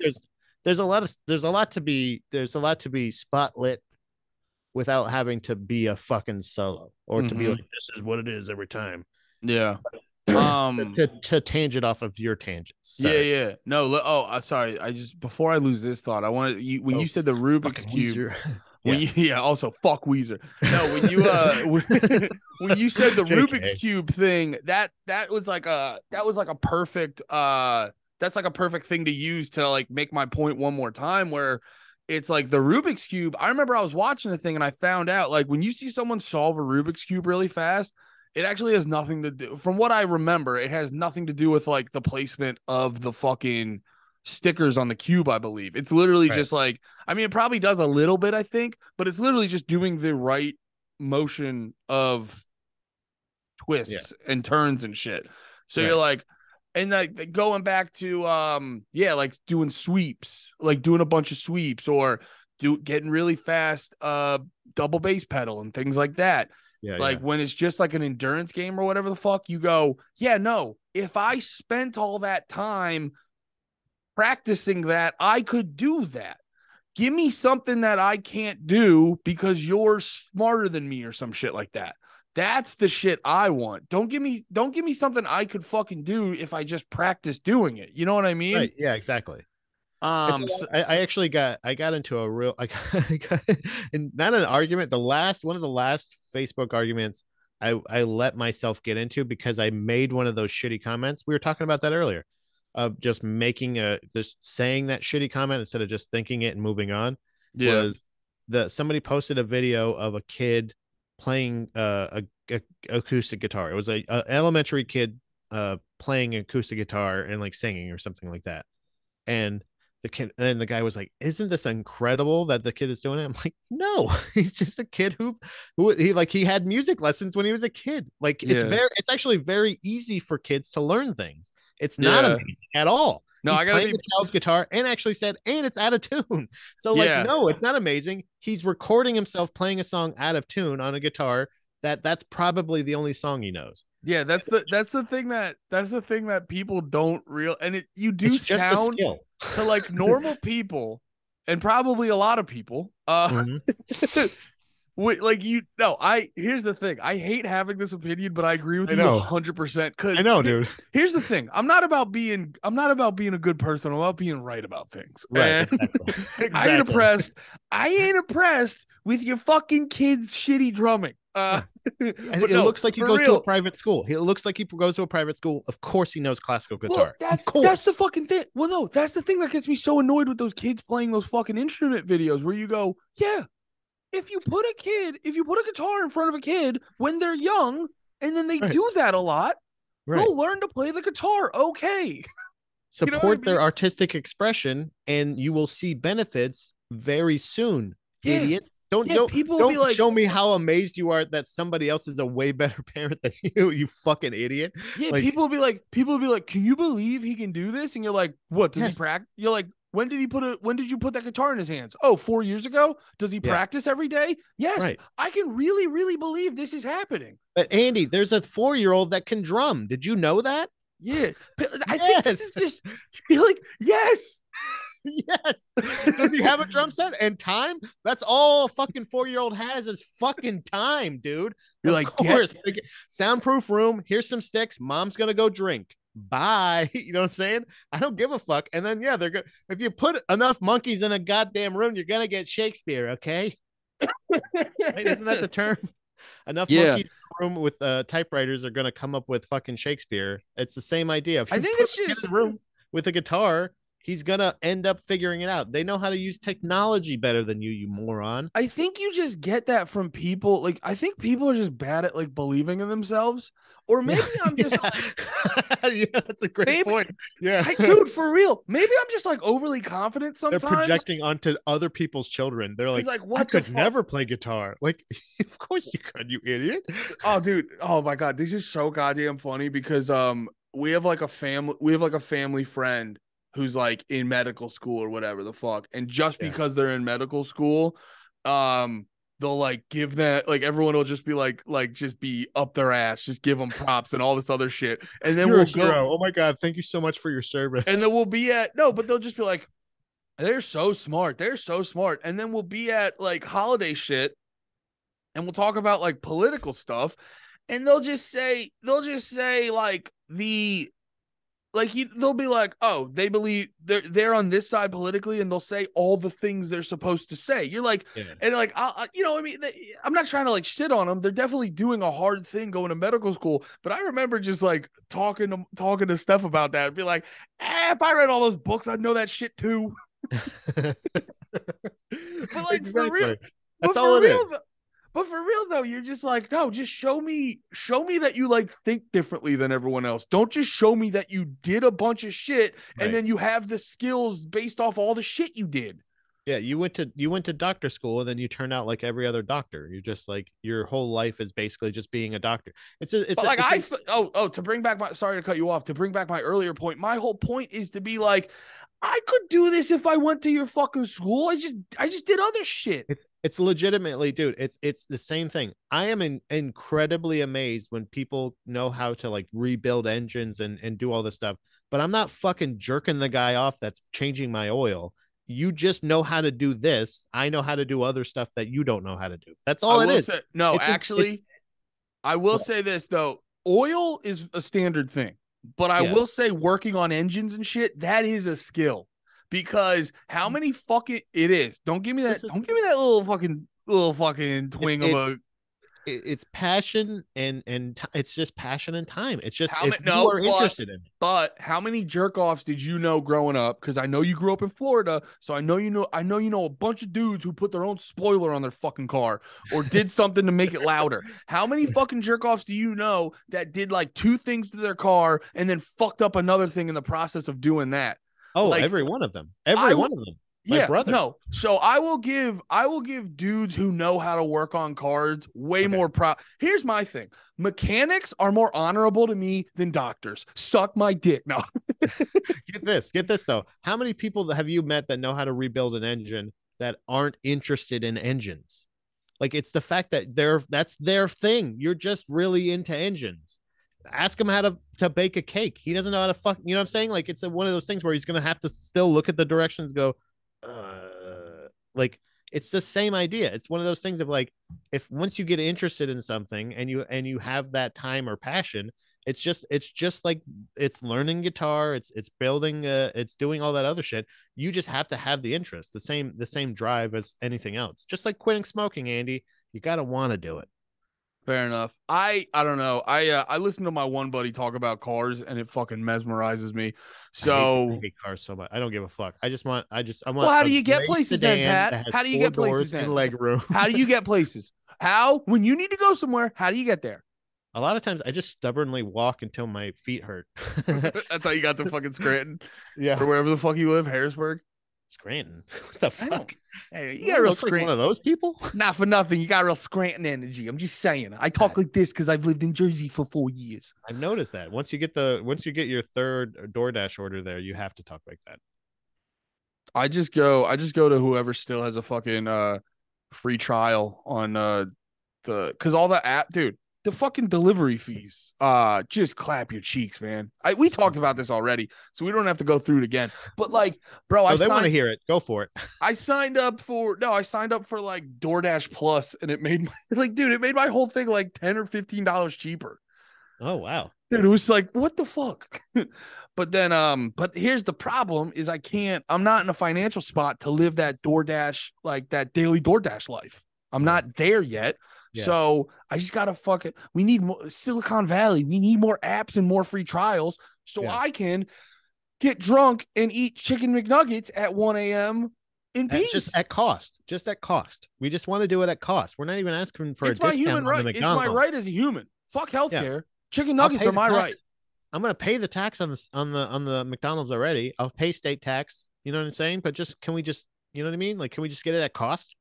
there's a lot to be spotlit without having to be a fucking solo or to be mm-hmm, like this is what it is every time. yeah. to, to tangent off of your tangents. Yeah, Sorry. yeah. No, sorry. I just before I lose this thought, I wanted you when you Oh, said the Rubik's fucking cube. Weezer. When Yeah. you yeah, also fuck Weezer. No, when you when you said the Rubik's JK. cube thing, that was like a perfect that's like a perfect thing to use to like make my point one more time where it's like the Rubik's cube. I remember I was watching the thing and I found out like when you see someone solve a Rubik's cube really fast, it actually has nothing to do from what I remember, it has nothing to do with like the placement of the fucking stickers on the cube, I believe. It's literally Right. just like I mean, it probably does a little bit, I think, but it's literally just doing the right motion of Yeah. twists and turns and shit. So you're Right. like, and like going back to yeah, like doing sweeps, like doing a bunch of sweeps or getting really fast double bass pedal and things like that. Yeah. Like Yeah. when it's just like an endurance game or whatever the fuck, you go, yeah, no, if I spent all that time practicing that, I could do that. Give me something that I can't do because you're smarter than me or some shit like that. That's the shit I want. Don't give me something I could fucking do if I just practice doing it. You know what I mean? Right. Yeah. Exactly. So, I actually I got into a real I got and not an argument. The last one of the last Facebook arguments I let myself get into because I made one of those shitty comments. We were talking about that earlier. Of just making a just saying that shitty comment instead of just thinking it and moving on yeah. was somebody posted a video of a kid playing a acoustic guitar. It was a elementary kid playing acoustic guitar and like singing or something like that. And the guy was like, "Isn't this incredible that the kid is doing it?" I'm like, "No, he's just a kid who he had music lessons when he was a kid. Like Yeah. it's actually very easy for kids to learn things. It's not Yeah. amazing at all. No, He's I gotta playing be. the child's guitar and actually said, and it's out of tune. So like, Yeah. no, it's not amazing. He's recording himself playing a song out of tune on a guitar. That's probably the only song he knows. Yeah, that's the thing that people don't real and you do It's just a sound skill. to like normal people and probably a lot of people. Mhm. Like you no, I here's the thing. I hate having this opinion, but I agree with I you know. 100% I cuz know, dude. here's the thing. I'm not about being a good person. I'm about being right about things. Right, And exactly. I ain't Exactly. impressed. I ain't impressed with your fucking kids shitty drumming. Yeah. But It no, looks like he for goes to a real. private school. It looks like he goes to a private school. Of course he knows classical Well, guitar. Of that's the course. fucking thing. Well, no, that's the thing that gets me so annoyed with those kids playing those fucking instrument videos where you go, yeah, if you put a guitar in front of a kid when they're young and then they Right. do that a lot, Right. they'll learn to play the guitar. Okay. You know what I Support mean? their artistic expression and you will see benefits very soon, Yeah. idiot. Don't Yeah. don't People will be don't like, show me how amazed you are that somebody else is a way better parent than you fucking idiot. yeah, Like, people will be like, can you believe he can do this? And you're like, what does he yes. practice? You're like, when did you put that guitar in his hands? Oh, 4 years ago. Does he Yeah. practice every day? Yes, Right. I can really, really believe this is happening. But Andy, there's a 4-year-old that can drum. Did you know that? Yeah, but I think this is Yes. just you're like, yes. Yes. Does he have a drum set and time? That's all a fucking 4-year-old has is fucking time, dude. You're Of like, get course. Like, soundproof room. Here's some sticks. Mom's gonna go drink. Bye. You know what I'm saying? I don't give a fuck. And then yeah, they're good. If you put enough monkeys in a goddamn room, you're gonna get Shakespeare. Okay, right? Isn't that the term? Enough yeah. monkeys in a room with typewriters are gonna come up with fucking Shakespeare. It's the same idea. If I you think put it's a kid in just a room with a guitar, he's gonna end up figuring it out. They know how to use technology better than you moron. I think you just get that from people. Like, I think people are just bad at like believing in themselves. Or Yeah, maybe I'm just like, yeah, that's a great maybe, point. Yeah, dude, for real. Maybe I'm just like overly confident they're sometimes. projecting onto other people's children. They're It's like, like, I what the could fuck? never play guitar. Like, of course you could, you idiot. Oh, dude. Oh my God. This is so goddamn funny because we have like a family friend who's like in medical school or whatever the fuck. And just Yeah, because they're in medical school, they'll like give that like everyone will just be like just be up their ass, just give them props and all this other shit. And then you're we'll a go hero. Oh my god, thank you so much for your and service. then we'll be at no, but they'll just be like, they're so smart. They're so smart. And then we'll be at like holiday shit and we'll talk about like political stuff and they'll just say like they'll be like, oh, they believe they're on this side politically, and they'll say all the things they're supposed to say. You're like, Yeah, and like, you know, I mean, I'm not trying to like shit on them. They're definitely doing a hard thing going to medical school. But I remember just like talking to Steph about that, and be like, if I read all those books, I'd know that shit too. But like for real, exactly. but That's all for it is. real, but for real though, you're just like, no, just show me that you like think differently than everyone else. Don't just show me that you did a bunch of shit and Right. then you have the skills based off all the shit you did. Yeah, you went to doctor school and then you turn out like every other doctor. You're just like your whole life is basically just being a doctor. It's a it's But a like it's a to bring back my sorry to cut you off, to bring back my earlier point, my whole point is to be like, I could do this if I went to your fucking school. I just did other shit. it's legitimately, dude. It's the same thing. I am incredibly amazed when people know how to like rebuild engines and do all this stuff. But I'm not fucking jerking the guy off that's changing my oil. You just know how to do this. I know how to do other stuff that you don't know how to do. That's I all it will is. say no, It's actually, I will say this though. Oil is a standard thing, but I yeah. will say working on engines and shit, that is a skill. Because how many fucking it is. Don't give me that This is don't give me that little fucking it, twing of it's a it's passion and it's just passion and time. It's just How if many? you No, are interested in it. but how many jerk offs did you know growing up? Because I know you grew up in Florida, so I know a bunch of dudes who put their own spoiler on their fucking car or did something to make it louder. How many fucking jerk offs do you know that did like two things to their car and then fucked up another thing in the process of doing that? Oh, Like every one of them. Every I one of them. My Yeah, brother. no. So I will give dudes who know how to work on cars way Okay. more proud. Here's my thing. Mechanics are more honorable to me than doctors. Suck my dick. No. Get this though. How many people have you met that know how to rebuild an engine that aren't interested in engines? Like it's the fact that that's their thing. You're just really into engines. Ask him how to bake a cake. He doesn't know how to fuck. You know what I'm saying? Like it's one of those things where he's gonna have to still look at the directions, go, like it's the same idea. It's one of those things of like, if once you get interested in something and you have that time or passion, it's just like it's learning guitar, it's building, it's doing all that other shit. You just have to have the interest, the same drive as anything else. Just like quitting smoking, Andy, you got to want to do it. Fair enough. I don't know. I listen to my one buddy talk about cars and it fucking mesmerizes me. I So, hate cars so much. I don't give a fuck. I well, want how a do you get gray places then, sedan Pat? that has How do you four get places doors and then? leg room. How do you get places? How when you need to go somewhere, how do you get there? A lot of times I just stubbornly walk until my feet hurt. That's how you got to fucking Scranton Yeah. or wherever the fuck you live, Harrisburg. Scranton. What the I don't. fuck? Hey, you Do I got real look like one Scranton. of those people? Not for nothing. You got real Scranton energy. I'm just saying. I talk God, like this because I've lived in Jersey for 4 years. I've noticed that. Once you get your third DoorDash order there, you have to talk like that. I just go to whoever still has a fucking free trial on because all the app, dude, the fucking delivery fees just clap your cheeks, man. We talked about this already, so we don't have to go through it again. But like, bro, Oh, they want to hear it. Go for it. I signed up for like DoorDash Plus and it made my like, dude, it made my whole thing like $10 or $15 cheaper. Oh wow. Dude, it was like, what the fuck? But then but here's the problem is I'm not in a financial spot to live that DoorDash, like that daily DoorDash life. I'm Yeah. not there yet. Yeah. So I just gotta we need more Silicon Valley. We need more apps and more free trials so Yeah. I can get drunk and eat chicken McNuggets at 1 a.m. in Just peace. at cost. Just at cost. We just want to do it at cost. We're not even asking for a It's my discount human on the right. It's my right McDonald's. as a human. Fuck Yeah. healthcare. Chicken I'll nuggets pay are the my tax. right. I'm gonna pay the tax on the McDonald's already. I'll pay state tax. You know what I'm saying? But just can we just, you know what I mean? Like, can we just get it at cost?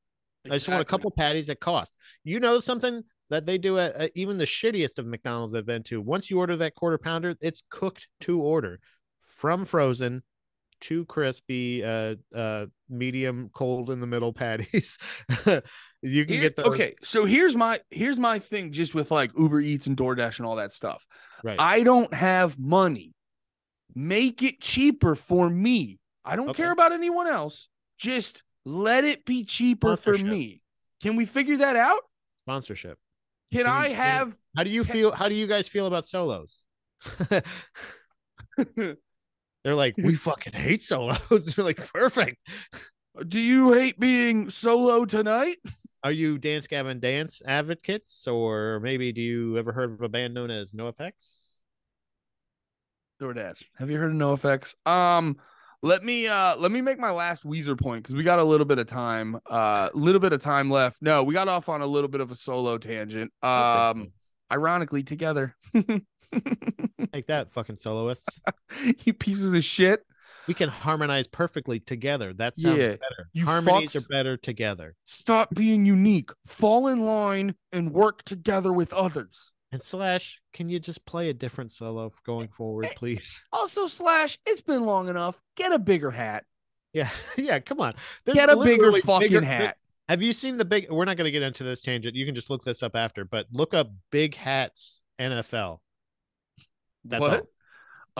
I just want a Exactly. couple patties at cost. You know something that they do at even the shittiest of McDonald's I've been to. Once you order that quarter pounder, it's cooked to order, from frozen to crispy, medium cold in the middle patties. You can get those. Okay, so here's my thing just with like Uber Eats and DoorDash and all that stuff. Right. I don't have money. Make it cheaper for me. I don't care Okay. about anyone else. Just let it be cheaper for Sponsorship. me. Can we figure that out? Sponsorship. Can Can I you? have How do you feel? How do you guys feel about solos? They're like, we fucking hate solos. They're like, perfect. Do you hate being solo tonight? Are you Dance Gavin Dance advocates, or maybe do you ever heard of a band known as NoFX? DoorDash. Have you heard of NoFX? Let me make my last Weezer point because we got a little bit of time. Little bit of time left. No, we got off on a little bit of a solo tangent. That's okay. Ironically, together. Like that, fucking soloists. You pieces of shit. We can harmonize perfectly together. That sounds Yeah. better. You Harmonies are fucks. better together. Stop being unique. Fall in line and work together with others. And Slash, can you just play a different solo going forward, please? Also, Slash, it's been long enough. Get a bigger hat. Yeah, yeah. Come on. There's Get a bigger literally fucking hat. Have you seen the big? We're not going to get into this tangent. You can just look this up after. But look up Big Hats NFL. That's What? all. That's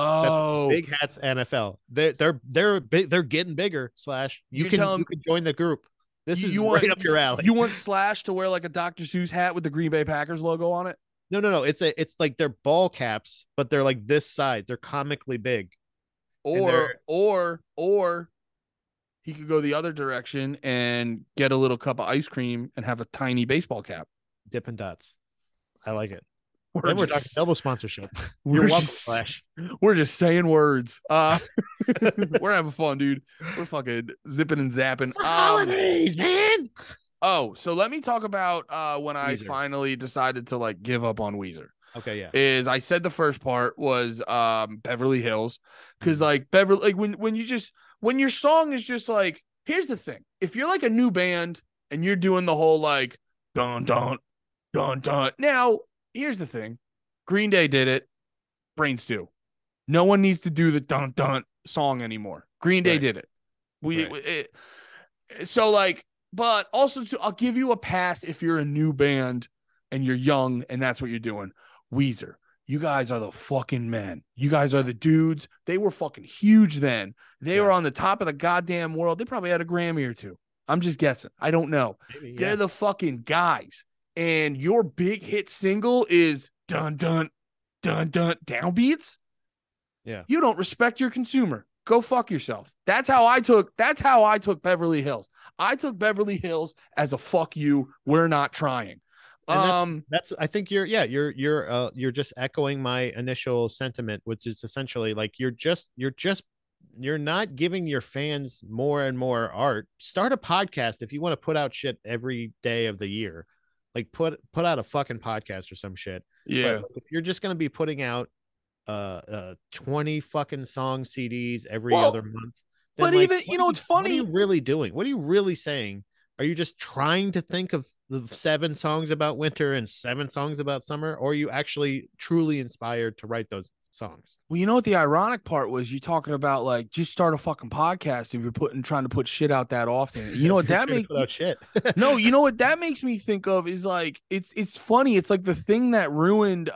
Oh, Big Hats NFL. They're big. They're getting bigger. Slash. you're telling You can join the group. This you, is you want right up your alley. you want Slash to wear like a Dr. Seuss hat with the Green Bay Packers logo on it? No. It's like they're ball caps, but they're like this side. They're comically big. And Or they're or he could go the other direction and get a little cup of ice cream and have a tiny baseball cap. Dippin' Dots. I like it. We're Then we're talking just double sponsorship. You're we're welcome, just Flash. we're just saying words. We're having fun, dude. We're fucking zipping and zapping. For holidays, man. Oh, so let me talk about when I Weezer. finally decided to like give up on Weezer. Okay, yeah. Is I said the first part was Beverly Hills, because Mhm. like Beverly, like when you just when your song is just like, here's the thing, if you're like a new band and you're doing the whole like dun dun dun dun, now here's the thing, Green Day did it, Brains do. No one needs to do the dun dun song anymore. Green Day Right, did it. We right. it, so like, but also too, I'll give you a pass if you're a new band and you're young and that's what you're doing. Weezer, you guys are the fucking men. You guys are the dudes. They were fucking huge then. They were Yeah, on the top of the goddamn world. They probably had a Grammy or two. I'm just guessing. I don't know. maybe. They're Yeah, the fucking guys. And your big hit single is dun dun dun dun downbeats. yeah. You don't respect your consumer. Go fuck yourself. That's how I took Beverly Hills. I took Beverly Hills as a fuck you. We're not trying. And Um, that's I think you're just echoing my initial sentiment, which is essentially like you're not giving your fans more and more art. Start a podcast if you want to put out shit every day of the year. Like put out a fucking podcast or some shit. But yeah. like, if you're just gonna be putting out 20 fucking song CDs every Well, other month, then but like even you know, it's what are you funny. really doing? What are you really saying? Are you just trying to think of the 7 songs about winter and 7 songs about summer, or are you actually truly inspired to write those songs? Well, you know what the ironic part was? You talking about like just start a fucking podcast if you're trying to put shit out that often. You know what If you're that trying to make? put out shit. No, you know what that makes me think of is like it's funny. It's like the thing that ruined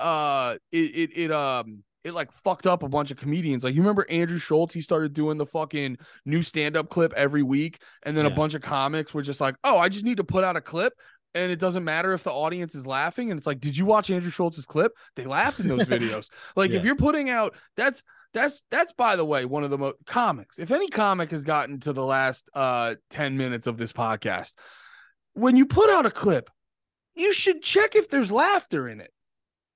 it like fucked up a bunch of comedians. Like you remember Andrew Schultz, he started doing the fucking new stand-up clip every week, and then a Yeah, bunch of comics were just like, "Oh, I just need to put out a clip." And it doesn't matter if the audience is laughing. And it's like, did you watch Andrew Schultz's clip? They laughed in those videos. Like if yeah, you're putting out that's by the way one of the most comics. If any comic has gotten to the last 10 minutes of this podcast, when you put out a clip, you should check if there's laughter in it.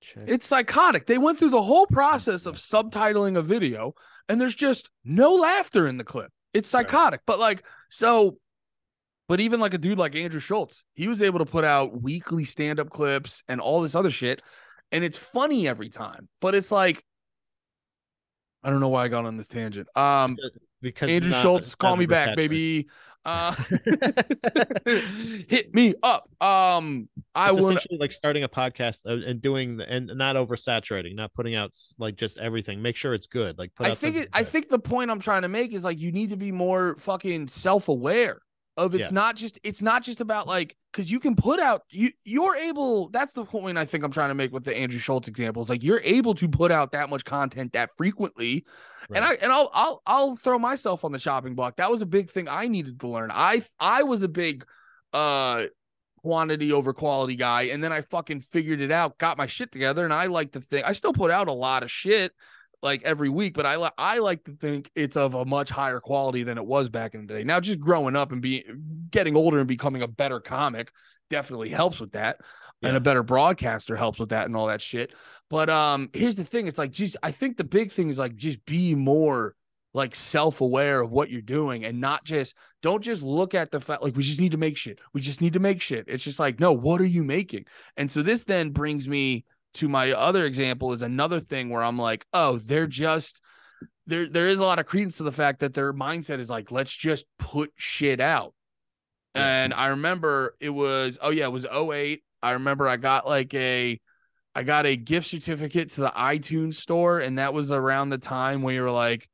check. It's psychotic. They went through the whole process of subtitling a video and there's just no laughter in the clip. It's Right. psychotic. But like, so, but even like a dude like Andrew Schultz, he was able to put out weekly stand up clips and all this other shit. And it's funny every time. But it's like, I don't know why I got on this tangent. Because Andrew not Schultz, call not me back, oversaturated. baby. Hit me up. I It's want. essentially like starting a podcast and doing and not oversaturating, not putting out like just everything. Make sure it's good. Like put out something I good. think the point I'm trying to make is like you need to be more fucking self-aware of Yeah, it's not just about like because you can put out you're able, that's the point I think I'm trying to make with the Andrew Schultz example, is like you're able to put out that much content that frequently. And right. I'll throw myself on the chopping block. That was a big thing I needed to learn. I was a big uh quantity over quality guy, and then I fucking figured it out, got my shit together, and I like to think I still put out a lot of shit like every week, but I like to think it's of a much higher quality than it was back in the day. Now, just growing up and getting older and becoming a better comic definitely helps with that, and a Yeah. better broadcaster helps with that and all that shit. But here's the thing: it's like, just I think the big thing is like just be more like self-aware of what you're doing and not just don't just look at the fact like we just need to make shit. We just need to make shit. It's just like, no, what are you making? And so this then brings me to my other example is another thing where I'm like, oh, they're just there is a lot of credence to the fact that their mindset is like, let's just put shit out. Yeah. And I remember it was, oh yeah, it was '08. I remember I got a gift certificate to the iTunes store, and that was around the time where you're like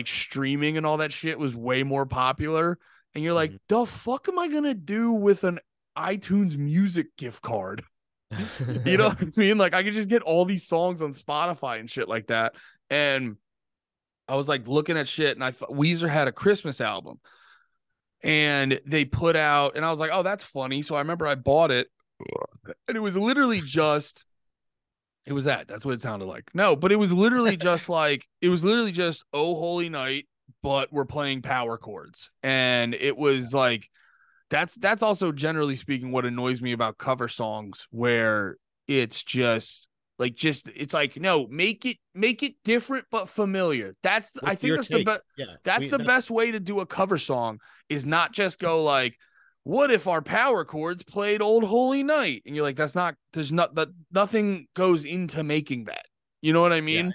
streaming and all that shit was way more popular. And you're like, Mhm. the fuck am I gonna do with an iTunes music gift card? You know what I mean? Like I could just get all these songs on Spotify and shit like that. And I was like looking at shit, and I thought Weezer had a Christmas album, and they put out, and I was like, oh, that's funny. So I remember I bought it, and it was literally just it was that's what it sounded like. No, but it was literally just like it was literally just Oh Holy Night, but we're playing power chords, and it was like That's also generally speaking what annoys me about cover songs, where it's just it's like, no, make it different but familiar. I What's think your that's the take? best. Yeah, That's the best way to do a cover song, is not just go like, what if our power chords played Old Holy Night? And you're like, that's not, there's not, that nothing goes into making that. You know what I yeah. mean?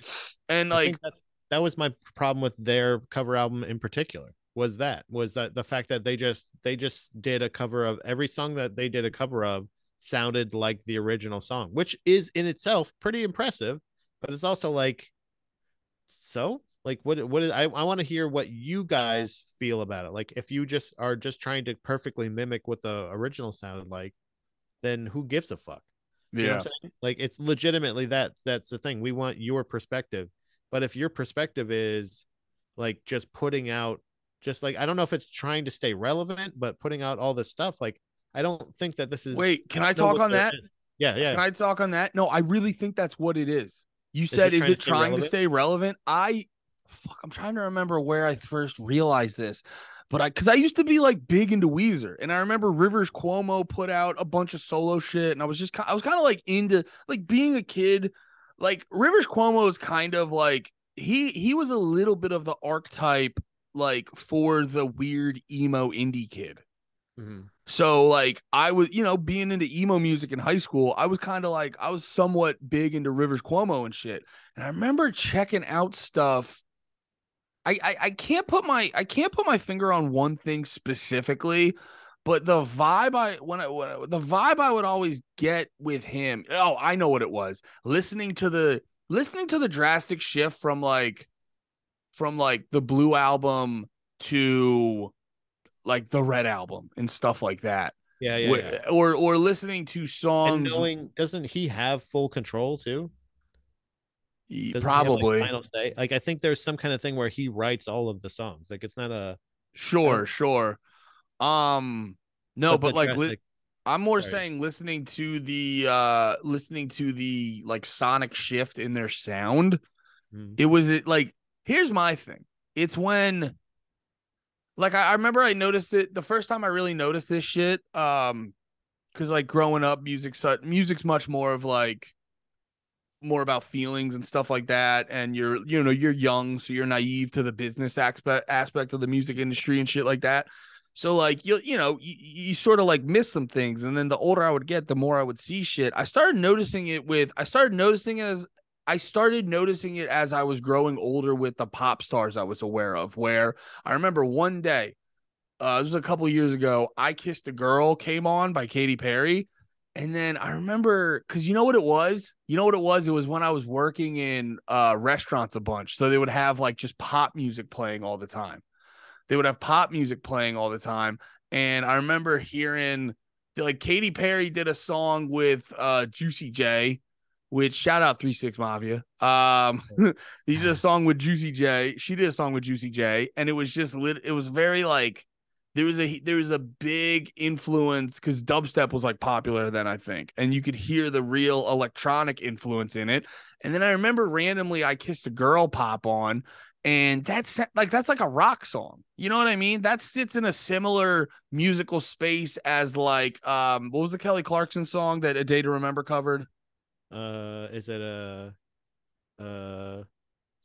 And I like, think that was my problem with their cover album in particular. Was that the fact that they just did a cover of every song that they did a cover of sounded like the original song, which is in itself pretty impressive, but it's also like, so like what is I want to hear what you guys feel about it. Like if you just are just trying to perfectly mimic what the original sounded like, then who gives a fuck? You know yeah. what I'm saying? Like it's legitimately that's the thing. We want your perspective. But if your perspective is like just putting out, just like, I don't know if it's trying to stay relevant, but putting out all this stuff, like I don't think that this is, Wait, can I know talk what on there that? is. Yeah, yeah. Can I talk on that? No, I really think that's what it is. You Is said, it is trying it to stay trying to relevant? stay relevant? I'm trying to remember where I first realized this, but because I used to be like big into Weezer, and I remember Rivers Cuomo put out a bunch of solo shit, and I was kind of like into, like, being a kid. Like, Rivers Cuomo is kind of like, he was a little bit of the archetype, like, for the weird emo indie kid. Mm-hmm. So like, I was, being into emo music in high school, I was kind of like, I was somewhat big into Rivers Cuomo and shit. And I remember checking out stuff. I can't put my finger on one thing specifically, but the vibe the vibe I would always get with him. Oh, I know what it was. Listening to the drastic shift from like the Blue album to like the Red album and stuff like that. Yeah, yeah, yeah. Or listening to And songs. knowing, doesn't he have full control too? Doesn't he have like Probably. final say? Like I think there's some kind of thing where he writes all of the songs. Like it's not a, I Sure, don't, sure. Um, no, but but the like, drastic, I'm more sorry. saying listening to the like sonic shift in their sound. Mm. Like, here's my thing. It's when, like, I remember I noticed it the first time I really noticed this shit. Because like growing up, music's much more of like, more about feelings and stuff like that, and you're young, so you're naive to the business aspect of the music industry and shit like that. So like, you sort of like miss some things, and then the older I would get, the more I would see shit. I started noticing it as I was growing older with the pop stars I was aware of, where I remember one day, this was a couple years ago, I Kissed a Girl came on by Katy Perry. And then I remember, because you know what it was? You know what it was? It was when I was working in restaurants a bunch. So they would have like just pop music playing all the time. They would have pop music playing all the time. And I remember hearing, like, Katy Perry did a song with Juicy J, which, shout out 3 6 Mafia. He did a song with Juicy J. She did a song with Juicy J, and it was just it was very like, there was a big influence, because dubstep was like popular then, I think, and you could hear the real electronic influence in it. And then I remember randomly I Kissed a Girl pop on, and that's like a rock song. You know what I mean? That sits in a similar musical space as like, what was the Kelly Clarkson song that A Day to Remember covered? Is it a uh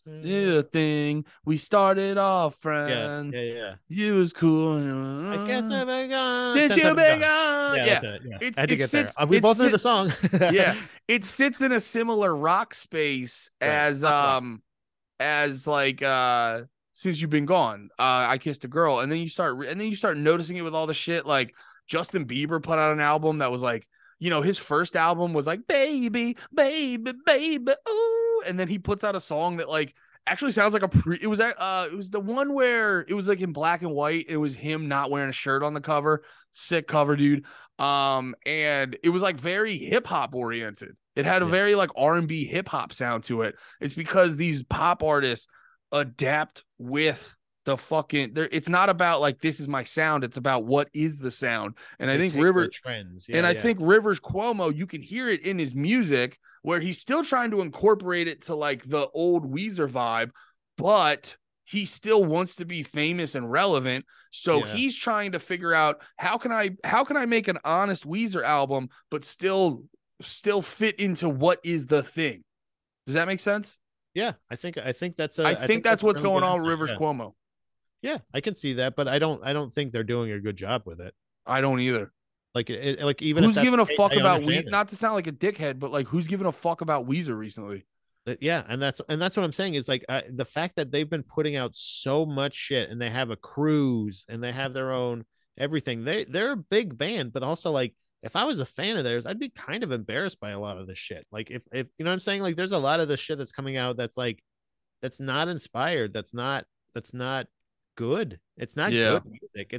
Yeah, thing we started off, yeah, friend. yeah, yeah. You was cool. I guess I've been gone Did since you I've been big gone. on? Yeah, Yeah, that's it. Yeah. I it's had to it get there. sits We it both knew sit the song. yeah, it sits in a similar rock space Right. Pop rock. as like, Since You've Been Gone, I Kissed a Girl. And then you start noticing it with all the shit. Like, Justin Bieber put out an album that was like, his first album was like, baby, baby, baby, ooh. And then he puts out a song that like actually sounds like it was the one where it was like in black and white. It was him not wearing a shirt on the cover. Sick cover, dude. And it was like very hip hop oriented. It had a Yeah. very like R&B hip hop sound to it. It's because these pop artists adapt with the fucking there. It's not about like, this is my sound. It's about what is the sound. And I They think take the trends. Yeah, yeah. Rivers Cuomo, you can hear it in his music where he's still trying to incorporate it to like the old Weezer vibe, but he still wants to be famous and relevant. So he's trying to figure out how can I make an honest Weezer album, but still fit into what is the thing. Does that make sense? Yeah, I think I think that's what's really going good on insight, with Rivers yeah. Cuomo. Yeah, I can see that, but I don't think they're doing a good job with it. I don't either. Like like even if Who's that's giving the a case, fuck I about understand it. Not to sound like a dickhead, but like who's giving a fuck about Weezer recently? Yeah, and that's what I'm saying is like the fact that they've been putting out so much shit, and they have a cruise, and they have their own everything. They're a big band, but also like if I was a fan of theirs, I'd be kind of embarrassed by a lot of this shit. Like if you know what I'm saying, like there's a lot of the shit that's coming out that's like that's not inspired, that's not good. It's not Yeah. good music.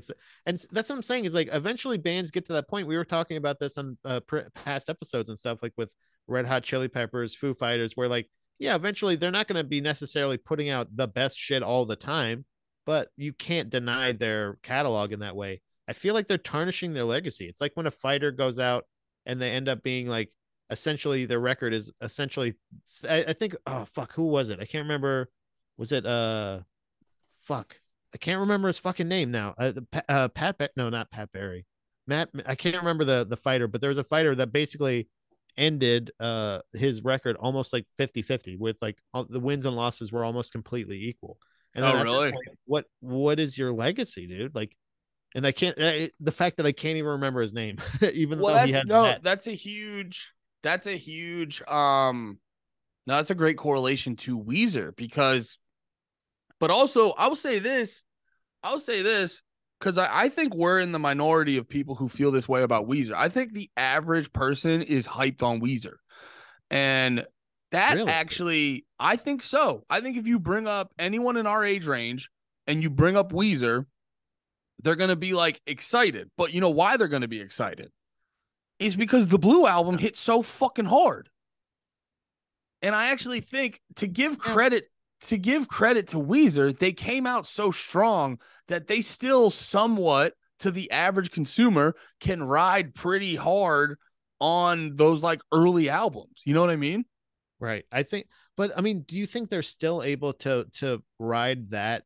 And that's what I'm saying is like eventually bands get to that point. We were talking about this on past episodes and stuff, like with Red Hot Chili Peppers, Foo Fighters, where like, yeah, eventually they're not going to be necessarily putting out the best shit all the time, but you can't deny their catalog in that way. I feel like they're tarnishing their legacy. It's like when a fighter goes out and they end up being like, essentially their record is essentially, I think, oh fuck, who was it? I can't remember. Was it fuck? I can't remember his fucking name now. Pat, no, not Pat Barry. Matt, I can't remember the fighter, but there was a fighter that basically ended his record almost like 50-50 with like all, the wins and losses were almost completely equal. And then Oh, at really? that point, what is your legacy, dude? Like, and I can't the fact that I can't even remember his name, even though he had that's a huge no, that's a great correlation to Weezer because but also I'll say this because I think we're in the minority of people who feel this way about Weezer. I think the average person is hyped on Weezer. And that really. actually, I think so. I think if you bring up anyone in our age range and you bring up Weezer, they're going to be like excited. But you know why they're going to be excited? Is because the Blue album hit so fucking hard. And I actually think to give credit to Weezer, they came out so strong that they still somewhat to the average consumer can ride pretty hard on those like early albums. You know what I mean? Right. I think, but I mean, do you think they're still able to ride that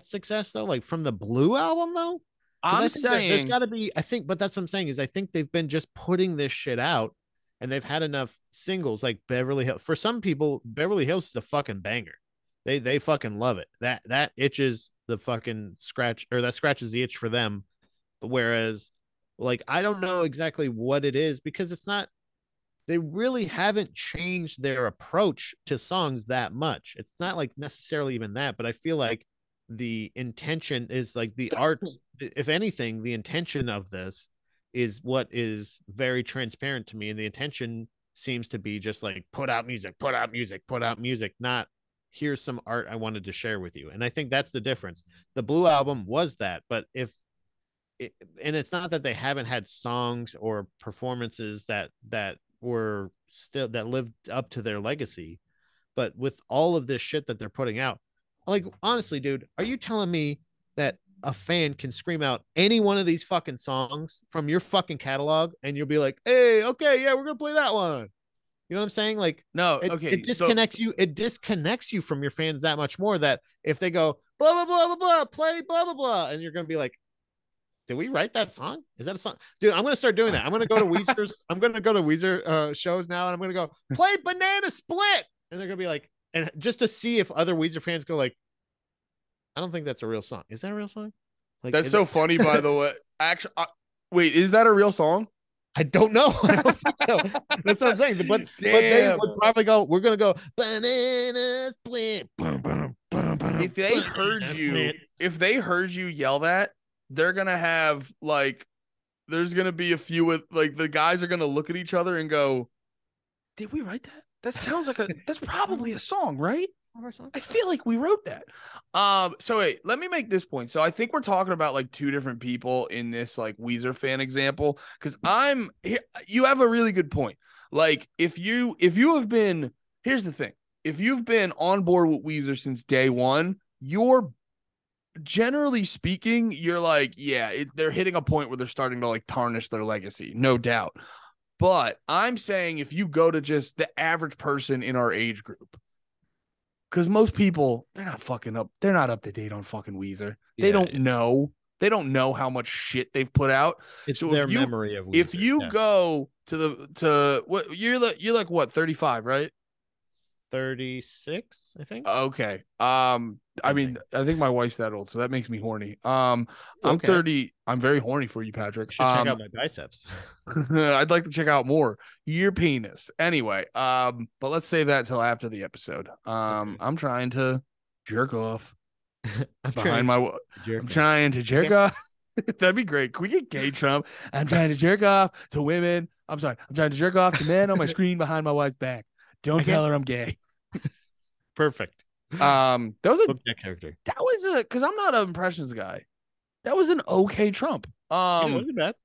success though, like from the Blue album though? Because I I'm think that there's saying got to be. I think, but that's what I'm saying is I think they've been just putting this shit out, and they've had enough singles like Beverly Hills. For some people, Beverly Hills is a fucking banger. They fucking love it. That itches the fucking scratch, or that scratches the itch for them. Whereas, like, I don't know exactly what it is because it's not. They really haven't changed their approach to songs that much. It's not like necessarily even that, but I feel like the intention is like the art. If anything, the intention of this is what is very transparent to me. And the intention seems to be just like put out music, put out music, put out music, not here's some art I wanted to share with you. And I think that's the difference. The Blue album was that, but and it's not that they haven't had songs or performances that were still that lived up to their legacy, but with all of this shit that they're putting out, like honestly, dude, are you telling me that a fan can scream out any one of these fucking songs from your fucking catalog and you'll be like, hey, okay, yeah, we're gonna play that one? You know what I'm saying? Like, no, it disconnects you. It disconnects you from your fans that much more. That if they go blah blah blah blah blah, play blah blah blah, and you're gonna be like, did we write that song? Is that a song? Dude, I'm gonna start doing that. I'm gonna go to Weezer's. I'm gonna go to Weezer shows now, and I'm gonna go play Banana Split, and they're gonna be like, and just to see if other Weezer fans go like, I don't think that's a real song. Is that a real song? Like, that's so funny. By the way, actually, wait, is that a real song? I don't know. I don't think so. That's what I'm saying. But they would probably go, we're gonna go Banana Split. If they heard you yell that, they're gonna have like there's gonna be a few with like the guys are gonna look at each other and go, did we write that? That sounds like that's probably a song, right? I feel like we wrote that. So wait, let me make this point. So I think we're talking about like two different people in this like Weezer fan example because you have a really good point. Like if you have been, here's the thing, if you've been on board with Weezer since day one, you're generally speaking, you're like, yeah, they're hitting a point where they're starting to like tarnish their legacy, no doubt. But I'm saying if you go to just the average person in our age group, because most people they're not fucking up. They're not up to date on fucking Weezer. They Yeah, don't know. They don't know how much shit they've put out. it's So their memory of if Weezer. you Yeah, go to what you're like what 35, right? 36, I think. Okay. I mean, Something. I think my wife's that old, so that makes me horny. I'm Okay, 30. I'm very horny for you, Patrick. you should check out my biceps. I'd like to check out more your penis. Anyway, but let's save that till after the episode. Okay. I'm trying to jerk off I'm behind trying my. to jerk I'm off. trying to jerk Okay. off. That'd be great. Can we get gay Trump? I'm trying to jerk off to women. I'm sorry. I'm trying to jerk off to men on my screen behind my wife's back. Don't Okay. tell her I'm gay. Perfect. That was a Book that character. that was a because I'm not an impressions guy. That was an okay Trump. Yeah, it wasn't bad.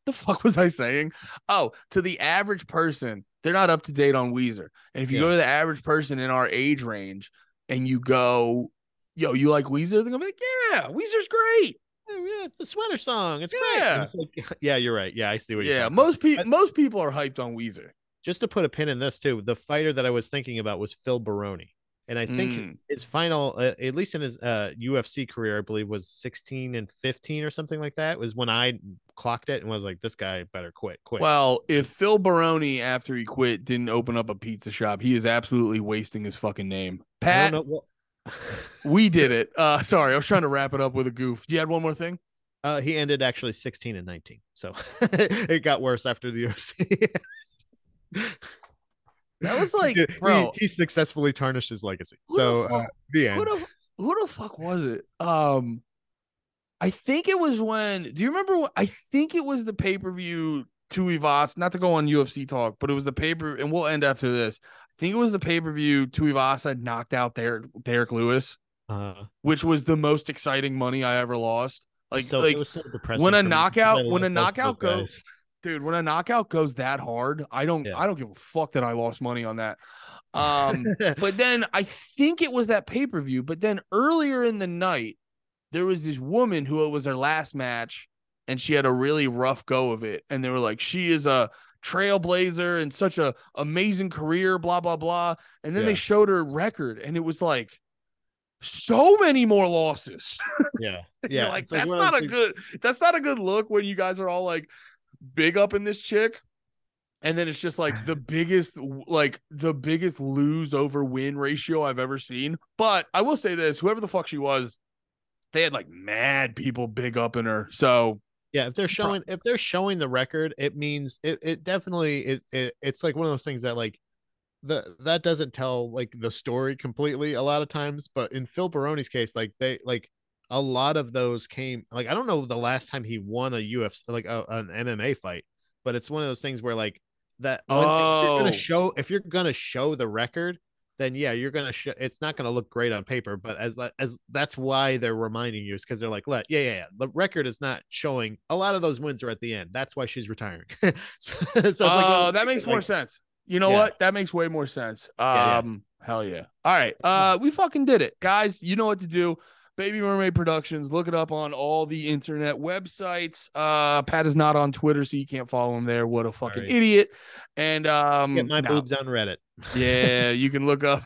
The fuck was I saying? Oh, to the average person, they're not up to date on Weezer. And if you go Yeah. to the average person in our age range and you go, yo, you like Weezer? They're gonna be like, yeah, Weezer's great. Oh, yeah, the sweater song. It's great. And Yeah. it's like, yeah, you're right. Yeah, I see what you're Yeah. talking about. But Most people are hyped on Weezer. just to put a pin in this too, the fighter that I was thinking about was Phil Baroni, and I think Mm. his final, at least in his UFC career, I believe was 16 and 15 or something like that. Was when I clocked it and was like, this guy better quit quick. Well, if Phil Baroni, after he quit, didn't open up a pizza shop, he is absolutely wasting his fucking name. I don't Pat, know what. we did it. Sorry, I was trying to wrap it up with a goof. You had one more thing? He ended actually 16 and 19, so it got worse after the UFC. That was like, bro, he successfully tarnished his legacy. who the So fuck? the Who end. who the fuck was it? I think it was when. Do you remember? I think it was the pay per view Tuivasa. Not to go on UFC talk, but it was the paper, and we'll end after this. I think it was the pay per view Tuivasa knocked out Derek Lewis, which was the most exciting money I ever lost. So it Like was so depressing for me because I when a love both of knockout those goes, guys. dude, when a knockout goes that hard, Yeah. I don't give a fuck that I lost money on that. But then I think it was that pay per view. But then earlier in the night, there was this woman who it was her last match, and she had a really rough go of it. And they were like, she is a trailblazer and such a amazing career, blah blah blah. And then they Yeah. showed her record, and it was like so many more losses. Yeah. You're Yeah. like, It's like one of those things. that's not a good look when you guys are all like big up in this chick. And then it's just like the biggest lose over win ratio I've ever seen. But I will say this, whoever the fuck she was, they had like mad people big up in her. So Yeah, if they're showing the record, it means it definitely it's like one of those things that like that doesn't tell like the story completely a lot of times, but in Phil Baroni's case, like they like a lot of those came like I don't know the last time he won a UFC like an MMA fight, but it's one of those things where like that when if you're gonna show the record, then yeah, you're gonna show it's not gonna look great on paper, but as that's why they're reminding you is because they're like, yeah, the record is not showing a lot of those wins are at the end. That's why she's retiring. So it's like one of those that things makes more like, sense. You know yeah, what? That makes way more sense. yeah. Hell yeah. All right. We fucking did it. Guys, you know what to do. Baby Mermaid Productions. Look it up on all the internet websites. Pat is not on Twitter, so you can't follow him there. What a fucking Sorry. idiot. And Get my boobs on Reddit. yeah, you can look up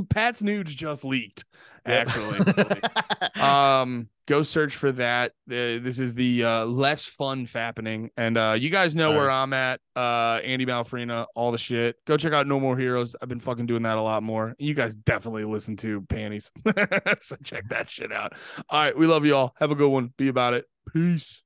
Pat's nudes just leaked, Yep. actually. Go search for that. This is the less fun fappening. And you guys know where I'm at. Andy Malfrina, all the shit. Go check out No More Heroes. I've been fucking doing that a lot more. You guys definitely listen to Panties. So check that shit out. All right, we love you all. Have a good one. Be about it. Peace.